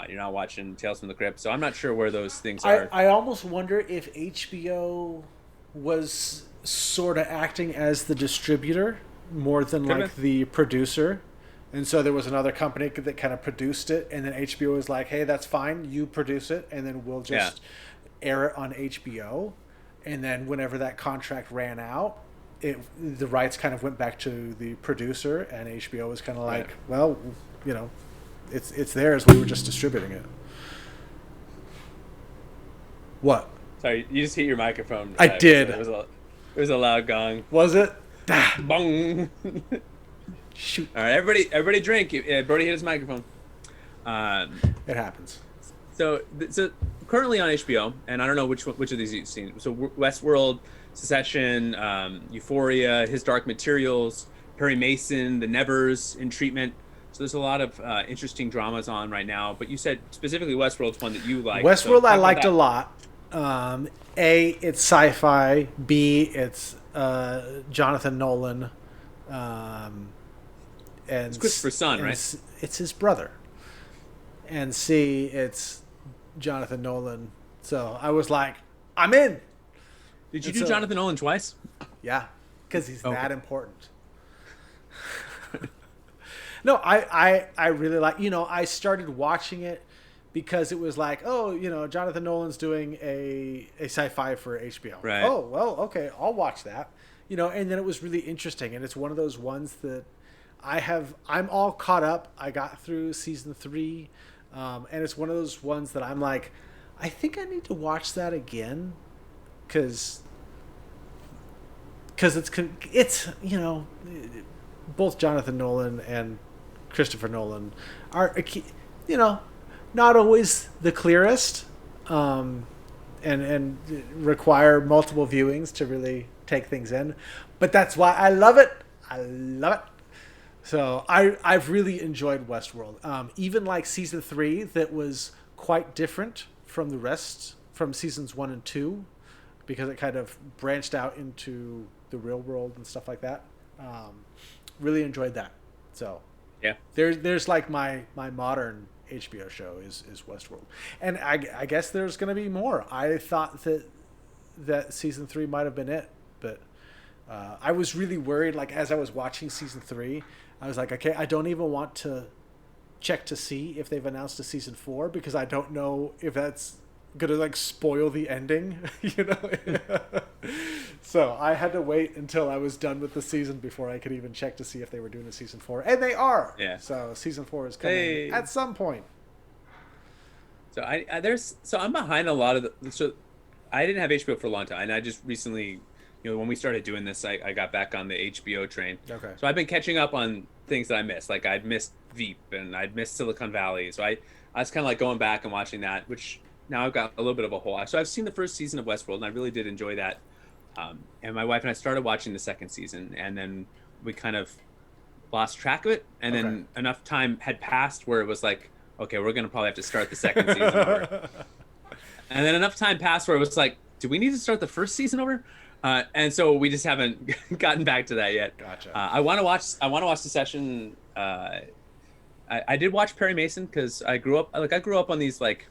You're not watching Tales from the Crypt. So I'm not sure where those things are. I almost wonder if HBO was sort of acting as the distributor more than like the producer. And so there was another company that kind of produced it, and then HBO was like, hey, that's fine, you produce it, and then we'll just air it on HBO. And then whenever that contract ran out, the rights kind of went back to the producer, and HBO was kind of like, well, it's theirs, we were just distributing it. What? Sorry, you just hit your microphone. I did. It was a loud gong. Was it? Bong. Shoot. All right, everybody drink. Brody hit his microphone. It happens. So currently on HBO, and I don't know which of these you've seen. So Westworld, Succession, Euphoria, His Dark Materials, Perry Mason, The Nevers, In Treatment. So there's a lot of interesting dramas on right now. But you said specifically Westworld's one that you like. Westworld I liked a lot. A, it's sci-fi. B, it's Jonathan Nolan. And it's Christopher's son, right? It's his brother. And C, it's Jonathan Nolan. So I was like, I'm in. Did you do Jonathan Nolan twice? Yeah, because he's that important. No, I really like, I started watching it because it was like, oh, Jonathan Nolan's doing a sci-fi for HBO. Right. Oh, well, okay, I'll watch that. And then it was really interesting, and it's one of those ones that I'm all caught up. I got through season 3, and it's one of those ones that I'm like, I think I need to watch that again, because it's both Jonathan Nolan and Christopher Nolan are not always the clearest, and require multiple viewings to really take things in, but that's why I love it. So I've really enjoyed Westworld. Even like season 3, that was quite different from the rest, from seasons 1 and 2, because it kind of branched out into the real world and stuff like that. Really enjoyed that. So yeah, there's like my modern HBO show is Westworld, and I guess there's gonna be more. I thought that season 3 might have been it, but I was really worried. Like, as I was watching season 3, I was like, okay, I don't even want to check to see if they've announced a season 4, because I don't know if that's gonna like spoil the ending, So I had to wait until I was done with the season before I could even check to see if they were doing a season 4, and they are. Yeah. So season 4 is coming at some point. So I'm behind a lot of so I didn't have HBO for a long time, and I just recently, when we started doing this, I got back on the HBO train. Okay. So I've been catching up on things that I missed. Like, I'd missed Veep and I'd missed Silicon Valley. So I was kind of like going back and watching that, which now I've got a little bit of a hole. So I've seen the first season of Westworld, and I really did enjoy that. And my wife and I started watching the second season, and then we kind of lost track of it. And then enough time had passed where it was like, okay, we're going to probably have to start the second season over. And then enough time passed where it was like, do we need to start the first season over? And so we just haven't gotten back to that yet. Gotcha. I want to watch the session. I did watch Perry Mason because I grew up on these like,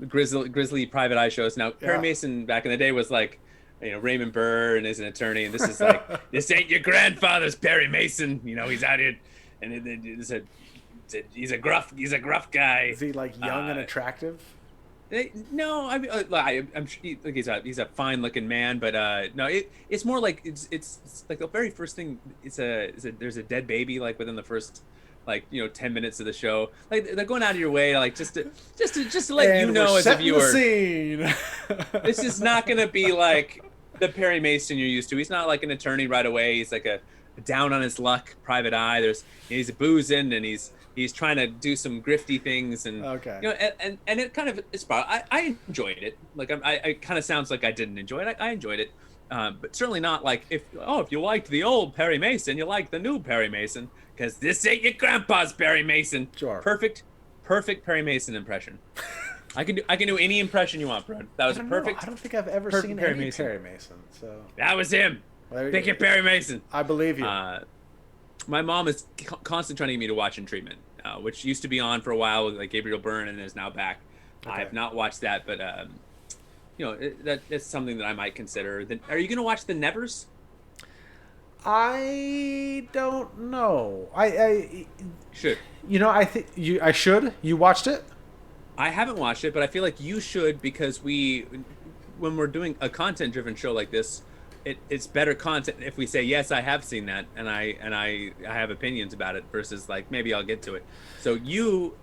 grizzly private eye shows. Now, Perry Mason back in the day was like, Raymond Burr and is an attorney, and this is like, this ain't your grandfather's Perry Mason. He's out here, and he's a gruff guy. Is he like young and attractive? No, I mean, I'm sure he's a fine looking man, but no, it's more like it's like the very first thing. There's a dead baby like within the first 10 minutes of the show. Like, they're going out of your way to like just to let and you know as a viewer. The scene. This is not going to be like the Perry Mason you're used to. He's not like an attorney right away. He's like a down on his luck private eye. He's boozing, and he's trying to do some grifty things, and and it kind of I enjoyed it. Like, it kind of sounds like I didn't enjoy it. I enjoyed it, but certainly not like if you liked the old Perry Mason, you like the new Perry Mason, because this ain't your grandpa's Perry Mason. Sure. Perfect Perry Mason impression. I can do any impression you want, bro. That was perfect. I don't think I've ever seen Perry any Mason. Perry Mason. So that was him. Pick your Perry Mason. I believe you. My mom is constantly trying to get me to watch In Treatment, which used to be on for a while with like Gabriel Byrne and is now back. Okay. I have not watched that, but that's something that I might consider. Are you going to watch The Nevers? I don't know. I should. I think I should. You watched it? I haven't watched it, but I feel like you should, because when we're doing a content-driven show like this, it's better content if we say, yes, I have seen that, and I have opinions about it, versus like, maybe I'll get to it. So you,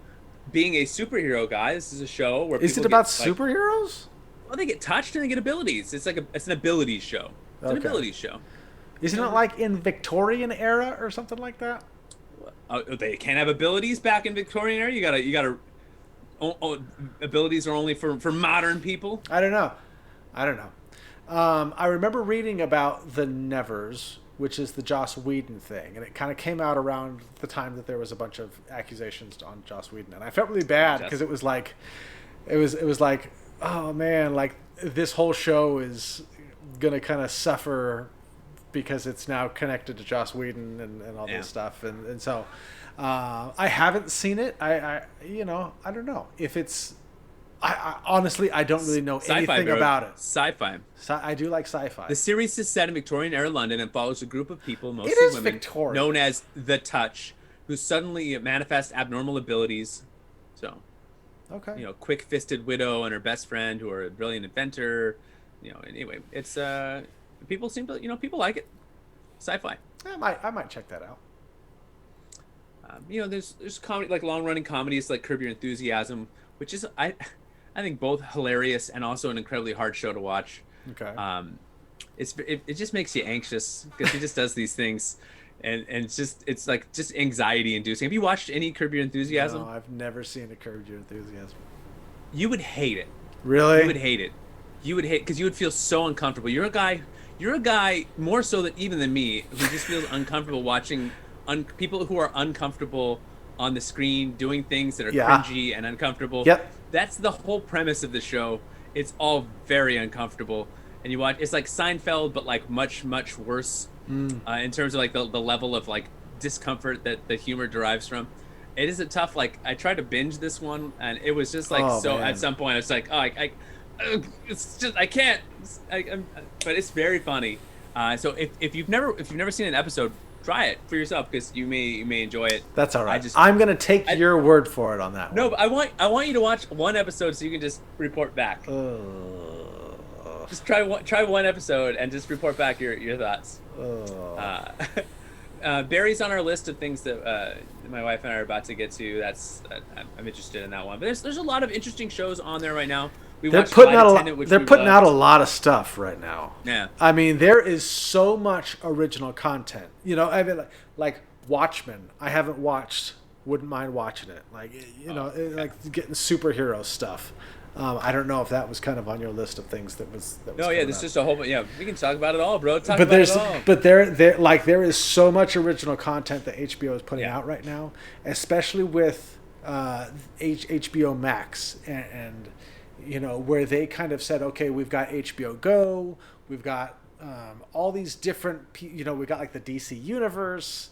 being a superhero guy, this is a show where is it about superheroes? Well, they get touched and they get abilities. It's like it's an abilities show. It's an abilities show. Isn't it like in Victorian era or something like that? They can't have abilities back in Victorian era. You gotta. Abilities are only for modern people. I don't know. I remember reading about the Nevers, which is the Joss Whedon thing, and it kind of came out around the time that there was a bunch of accusations on Joss Whedon, and I felt really bad because it was like, oh man, like this whole show is gonna kind of suffer because it's now connected to Joss Whedon and all this stuff, and so I haven't seen it. I don't know if it's. I honestly, I don't really know Sci-fi, anything bro. about it. Sci-fi. I do like sci-fi. The series is set in Victorian-era London and follows a group of people, mostly It is women, Victorian. known as the Touch, who suddenly manifest abnormal abilities. So, Okay. quick-fisted widow and her best friend, who are a brilliant inventor. Anyway, it's people seem to, people like it. Sci-fi. I might check that out. There's comedy, like long-running comedies like Curb Your Enthusiasm, which is I think both hilarious and also an incredibly hard show to watch. Okay. It just makes you anxious because he just does these things, and it's like just anxiety inducing. Have you watched any Curb Your Enthusiasm? No, I've never seen a Curb Your Enthusiasm. You would hate it. Really? You would hate it. You would hate because you would feel so uncomfortable. You're a guy more so than even than me who just feels uncomfortable watching people who are uncomfortable on the screen doing things that are cringy and uncomfortable. Yep. That's the whole premise of the show. It's all very uncomfortable, and you watch. It's like Seinfeld, but like much worse in terms of like the level of like discomfort that the humor derives from. It is a tough. Like I tried to binge this one, and it was just like man. At some point, it's like it's just I can't. But it's very funny. So if you've never seen an episode, try it for yourself because you may enjoy it. That's all right. I'm gonna take your word for it on that one. No, but I want you to watch one episode so you can just report back. Just try one episode and just report back your thoughts. Barry's on our list of things that my wife and I are about to get to. I'm interested in that one. But there's a lot of interesting shows on there right now. They're putting out a lot of stuff right now. Yeah. I mean, there is so much original content. I mean, like Watchmen. I haven't watched. Wouldn't mind watching it. Like like getting superhero stuff. I don't know if that was kind of on your list of things that was. No, yeah, there's just a whole. Yeah, we can talk about it all, bro. But there is so much original content that HBO is putting out right now, especially with HBO Max and where they kind of said, okay, we've got HBO Go, we've got all these different, we've got like the DC Universe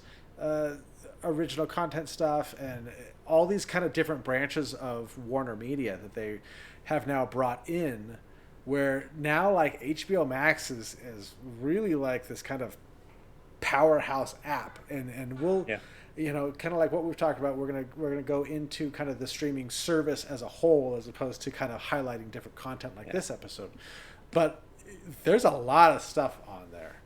original content stuff and all these kind of different branches of Warner Media that they have now brought in, where now like HBO Max is really like this kind of powerhouse app, and we'll kind of like what we've talked about, we're gonna go into kind of the streaming service as a whole as opposed to kind of highlighting different content like this episode. But there's a lot of stuff on there.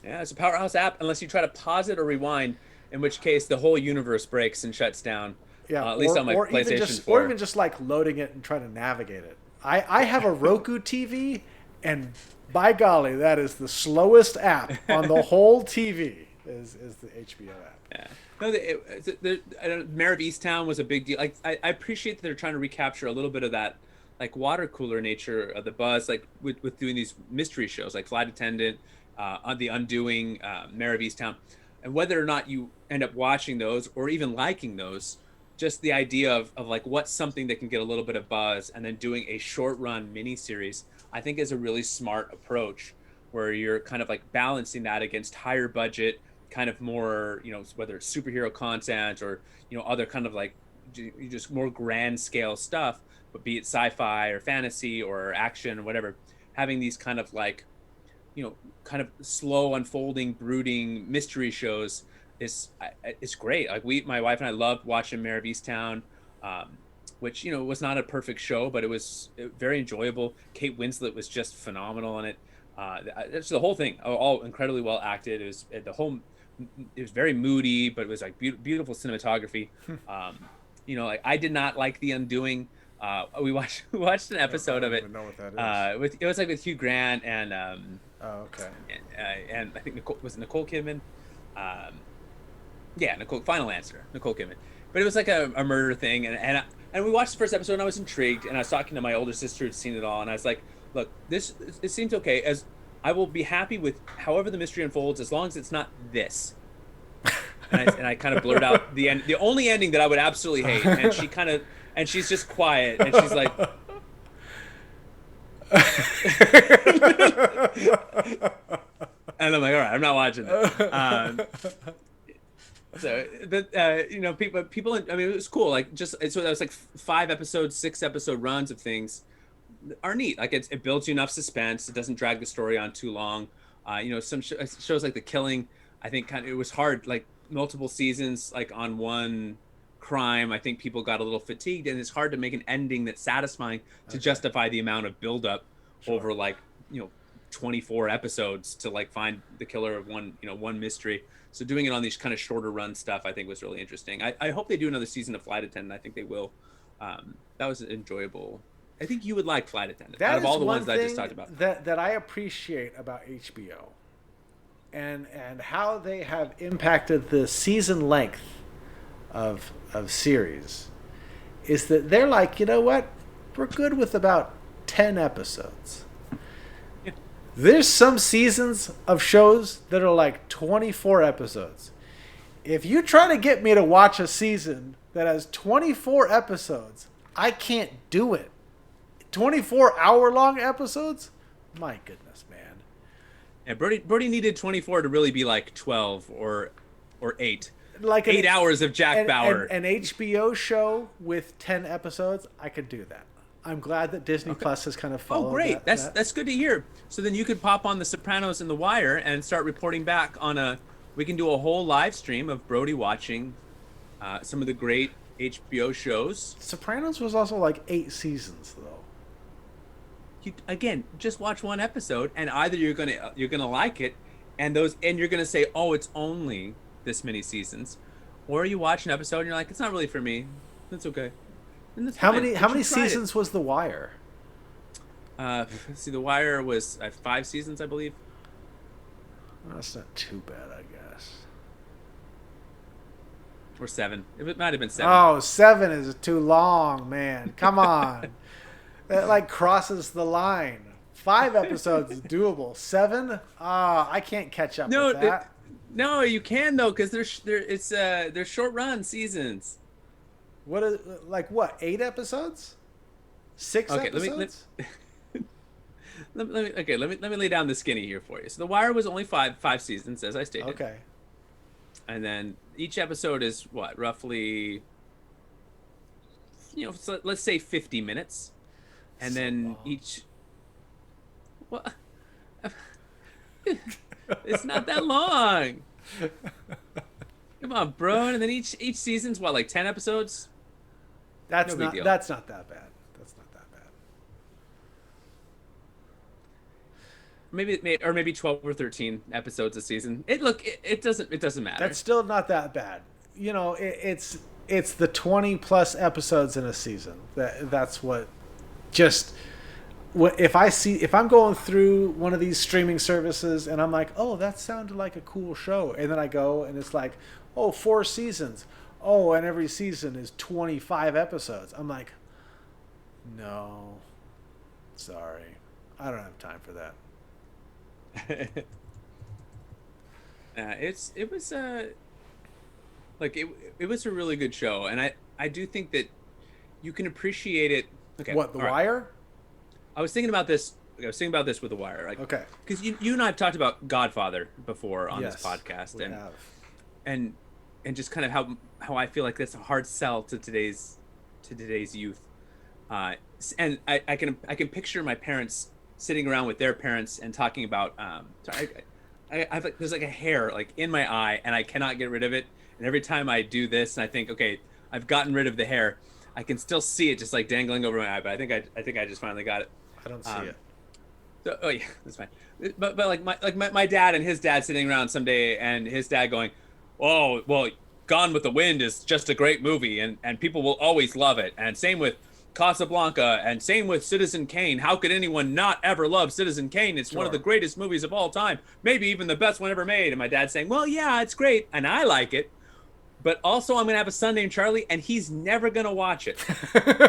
Yeah, it's a powerhouse app unless you try to pause it or rewind, in which case the whole universe breaks and shuts down. Yeah, at least on my PlayStation 4. Or even just like loading it and trying to navigate it. I have a Roku TV, and by golly, that is the slowest app on the whole TV is the HBO app. Yeah. No, Mayor of Easttown was a big deal. Like I appreciate that they're trying to recapture a little bit of that like water cooler nature of the buzz, like with doing these mystery shows like Flight Attendant, on The Undoing, Mayor of Easttown, and whether or not you end up watching those or even liking those. Just the idea of like what's something that can get a little bit of buzz and then doing a short run miniseries, I think is a really smart approach where you're kind of like balancing that against higher budget, kind of more, whether it's superhero content or, other kind of like just more grand scale stuff, but be it sci-fi or fantasy or action or whatever, having these kind of like, kind of slow unfolding, brooding mystery shows is great. Like my wife and I loved watching Mayor of Easttown, which was not a perfect show, but it was very enjoyable. Kate Winslet was just phenomenal in it. It's the whole thing, all incredibly well acted. It was very moody, but it was like beautiful cinematography. Like I did not like The Undoing. We watched an episode of it. I don't even know what that is. It was like with Hugh Grant and okay. And I think Nicole Kidman. Final answer, Nicole Kidman. But it was like a murder thing, and we watched the first episode, and I was intrigued, and I was talking to my older sister who'd seen it all, and I was like, look, it seems okay, as I will be happy with however the mystery unfolds, as long as it's not this. And I kind of blurred out the end, the only ending that I would absolutely hate, and she's just quiet, and she's like, and I'm like, all right, I'm not watching it. So, but people. I mean, it was cool. Like so that was like 5 episodes, 6 episode runs of things are neat. Like it builds you enough suspense. It doesn't drag the story on too long. Some shows like The Killing, I think it was hard, like multiple seasons, like on one crime. I think people got a little fatigued, and it's hard to make an ending that's satisfying to justify the amount of buildup over 24 episodes to like find the killer of one mystery. So doing it on these kind of shorter run stuff, I think was really interesting. I hope they do another season of Flight Attendant. I think they will. That was enjoyable. I think you would like Flight Attendant out of all the ones that I just talked about. That I appreciate about HBO and how they have impacted the season length of series is that they're like, you know what? We're good with about 10 episodes. Yeah. There's some seasons of shows that are like 24 episodes. If you try to get me to watch a season that has 24 episodes, I can't do it. 24-hour-long episodes? My goodness, man. Yeah, Brody needed 24 to really be like 12 or 8. Like 8 hours of Jack Bauer. An HBO show with 10 episodes, I could do that. I'm glad that Disney Plus has kind of followed. Oh, great. That's good to hear. So then you could pop on The Sopranos and The Wire and start reporting back on we can do a whole live stream of Brody watching some of the great HBO shows. Sopranos was also like 8 seasons, though. Again, just watch one episode, and either you're gonna like it, and you're gonna say, oh, it's only this many seasons, or you watch an episode and you're like, it's not really for me. That's okay. How many seasons was The Wire? See, The Wire was 5 seasons, I believe. Well, that's not too bad, I guess. Or 7. It might have been 7. Oh, 7 is too long, man. Come on. That like crosses the line. 5 episodes is doable. 7? I can't catch up with that. No, you can though, because they're short run seasons. What is what? 8 episodes? 6 episodes? Let me lay down the skinny here for you. So The Wire was only 5 seasons, as I stated. Okay. And then each episode is what, roughly, so let's say 50 minutes. And then each, what? It's not that long. Come on, bro. And then each season's what, like 10 episodes? That's not that bad. That's not that bad. Maybe 12 or 13 episodes a season. It doesn't matter. That's still not that bad. It's the 20 plus episodes in a season. That's what. Just if I'm going through one of these streaming services and I'm like, oh, that sounded like a cool show, and then I go and it's like, oh, 4 seasons, oh, and every season is 25 episodes. I'm like, no, sorry, I don't have time for that. It was a really good show, and I do think that you can appreciate it. Okay. What, The Wire? I was thinking about this with The Wire. Okay. Because you and I have talked about Godfather before on this podcast, we have. and just kind of how I feel like that's a hard sell to today's youth. And I can picture my parents sitting around with their parents and talking about. There's like a hair like in my eye, and I cannot get rid of it. And every time I do this, and I think, okay, I've gotten rid of the hair, I can still see it just like dangling over my eye, but I think I just finally got it. I don't see it. So, oh yeah, that's fine. But like my dad and his dad sitting around someday, and his dad going, "Oh, well, Gone with the Wind is just a great movie, and people will always love it. And same with Casablanca, and same with Citizen Kane. How could anyone not ever love Citizen Kane? It's one of the greatest movies of all time, maybe even the best one ever made." And my dad's saying, "Well, yeah, it's great, and I like it. But also, I'm going to have a son named Charlie, and he's never going to watch it.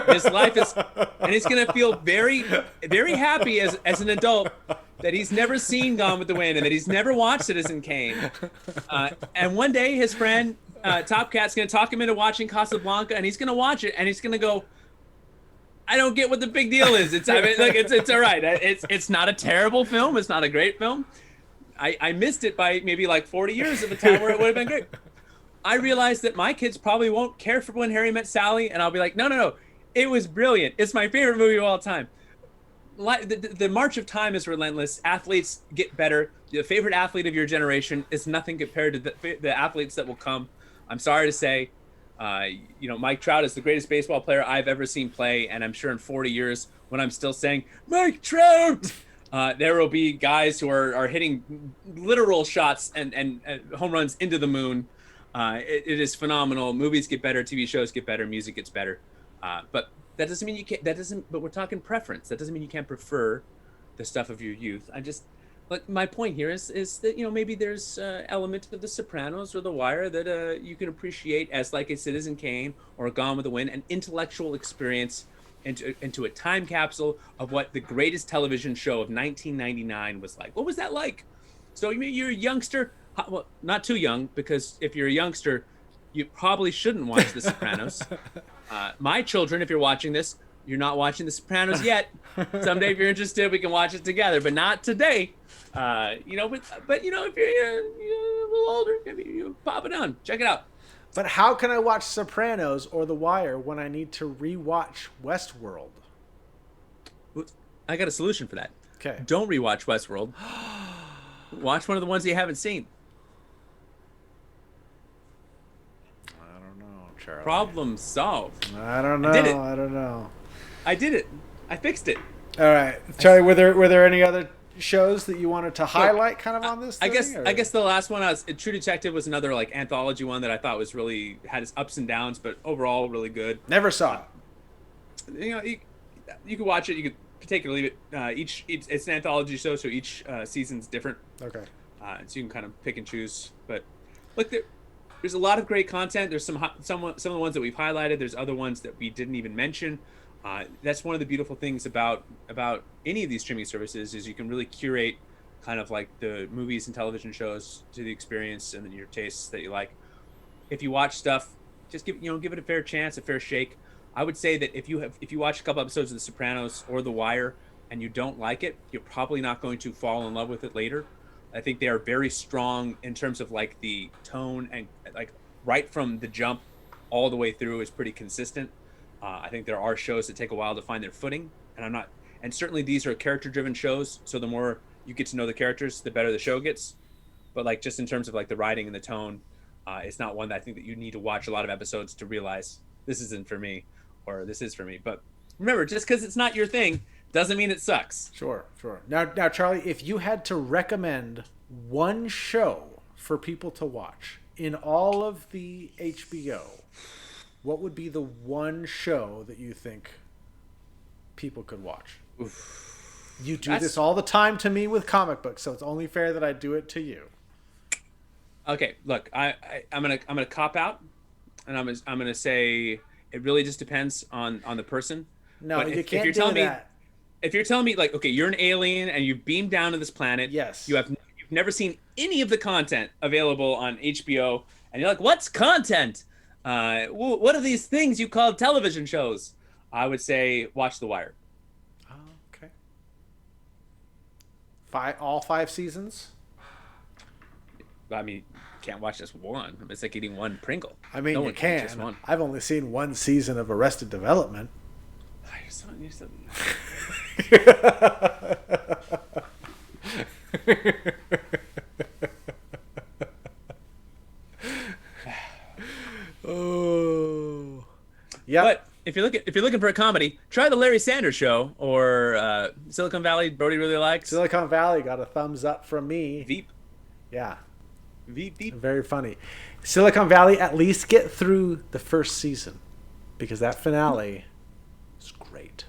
His life is, and he's going to feel very, very happy as an adult that he's never seen Gone with the Wind and that he's never watched Citizen Kane. And one day, his friend Top Cat's going to talk him into watching Casablanca, and he's going to watch it, and he's going to go, I don't get what the big deal is. It's all right. It's not a terrible film. It's not a great film. I missed it by maybe like 40 years of a time where it would have been great." I realized that my kids probably won't care for When Harry Met Sally, and I'll be like, no, no, no, it was brilliant. It's my favorite movie of all time. The march of time is relentless. Athletes get better. The favorite athlete of your generation is nothing compared to the athletes that will come. I'm sorry to say, Mike Trout is the greatest baseball player I've ever seen play, and I'm sure in 40 years, when I'm still saying Mike Trout, there will be guys who are hitting literal shots and home runs into the moon. It is phenomenal. Movies get better, TV shows get better, music gets better, but that doesn't mean you can't. But we're talking preference. That doesn't mean you can't prefer the stuff of your youth. But my point here is that maybe there's element of The Sopranos or The Wire that you can appreciate as like a Citizen Kane or Gone with the Wind, an intellectual experience into a time capsule of what the greatest television show of 1999 was like. What was that like? So you're a youngster, well, not too young, because if you're a youngster, you probably shouldn't watch The Sopranos. My children, if you're watching this, you're not watching The Sopranos yet. Someday, if you're interested, we can watch it together, but not today. But if you're a little older, maybe you pop it on, check it out. But how can I watch Sopranos or The Wire when I need to rewatch Westworld? I got a solution for that. Okay. Don't rewatch Westworld. Watch one of the ones that you haven't seen. I don't know, Charlie. Problem solved. I don't know. I don't know. I did it. I fixed it. All right, Charlie. Were there any other shows that you wanted to highlight, kind of on this thing, I guess the last one True Detective was another like anthology one that I thought was really had its ups and downs, but overall really good. Never saw it. You could watch it. You could take it or leave it. It's an anthology show, so each season's different. Okay. So you can kind of pick and choose. But look, there's a lot of great content. There's some of the ones that we've highlighted. There's other ones that we didn't even mention. That's one of the beautiful things about any of these streaming services is you can really curate kind of like the movies and television shows to the experience and your tastes that you like. If you watch stuff, just give it a fair chance, a fair shake. I would say that if you watch a couple episodes of The Sopranos or The Wire and you don't like it, you're probably not going to fall in love with it later. I think they are very strong in terms of like the tone, and like right from the jump all the way through is pretty consistent. I think there are shows that take a while to find their footing, and certainly these are character-driven shows. So the more you get to know the characters, the better the show gets. But like just in terms of like the writing and the tone, it's not one that I think that you need to watch a lot of episodes to realize this isn't for me or this is for me. But remember, just because it's not your thing doesn't mean it sucks. Sure. Now, Charlie, if you had to recommend one show for people to watch in all of the HBO, what would be the one show that you think people could watch? Oof. You do this all the time to me with comic books, so it's only fair that I do it to you. Okay, look, I'm gonna cop out, and I'm gonna say it really just depends on the person. No, you can't do that. If you're telling me like, okay, you're an alien and you've beamed down to this planet, yes, you've never seen any of the content available on HBO, and you're like, what's content? What are these things you call television shows? I would say watch The Wire. Oh, okay. All 5 seasons? I mean, you can't watch just one. It's like eating one Pringle. I mean, you can. I've only seen one season of Arrested Development. You're so... Oh, yeah. But if you're looking for a comedy, try the Larry Sanders Show or Silicon Valley. Brody really likes. Silicon Valley got a thumbs up from me. Veep. Yeah. Veep. Very funny. Silicon Valley, at least get through the first season, because that finale is great.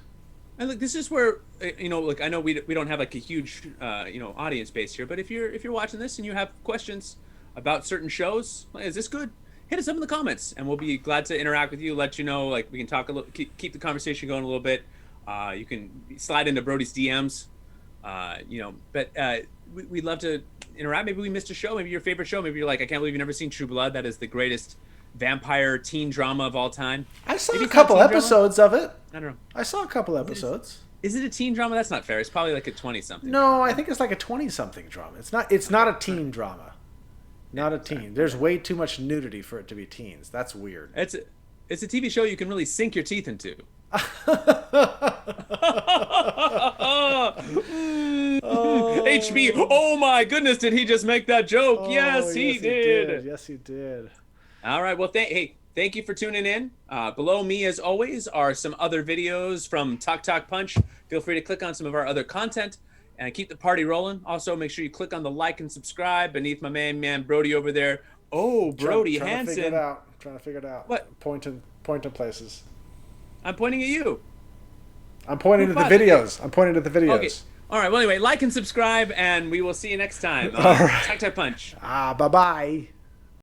And look, this is where like I know we don't have like a huge audience base here, but if you're watching this and you have questions about certain shows, like, is this good? Hit us up in the comments, and we'll be glad to interact with you. Let you know, like we can talk a little, keep the conversation going a little bit. You can slide into Brody's DMs, But we'd love to interact. Maybe we missed a show. Maybe your favorite show. Maybe you're like, I can't believe you've never seen True Blood. That is the greatest vampire teen drama of all time. I saw a couple episodes of it. I don't know. I saw a couple episodes. Is it a teen drama? That's not fair. It's probably like a 20-something. No, I think it's like a 20-something drama. It's not a teen drama. Not a teen. There's way too much nudity for it to be teens. That's weird. It's a TV show you can really sink your teeth into. HB, oh my goodness, did he just make that joke? Yes, he did. Yes, he did. All right, well, thank you for tuning in. Below me, as always, are some other videos from Talk Punch. Feel free to click on some of our other content and keep the party rolling. Also, make sure you click on the like and subscribe beneath my man Brody over there. Oh, Brody Hansen. Trying to figure it out. What? Pointing places. I'm pointing at you. I'm pointing to the videos. Okay. All right. Well, anyway, like and subscribe, and we will see you next time. All right. Talk Punch. Bye-bye.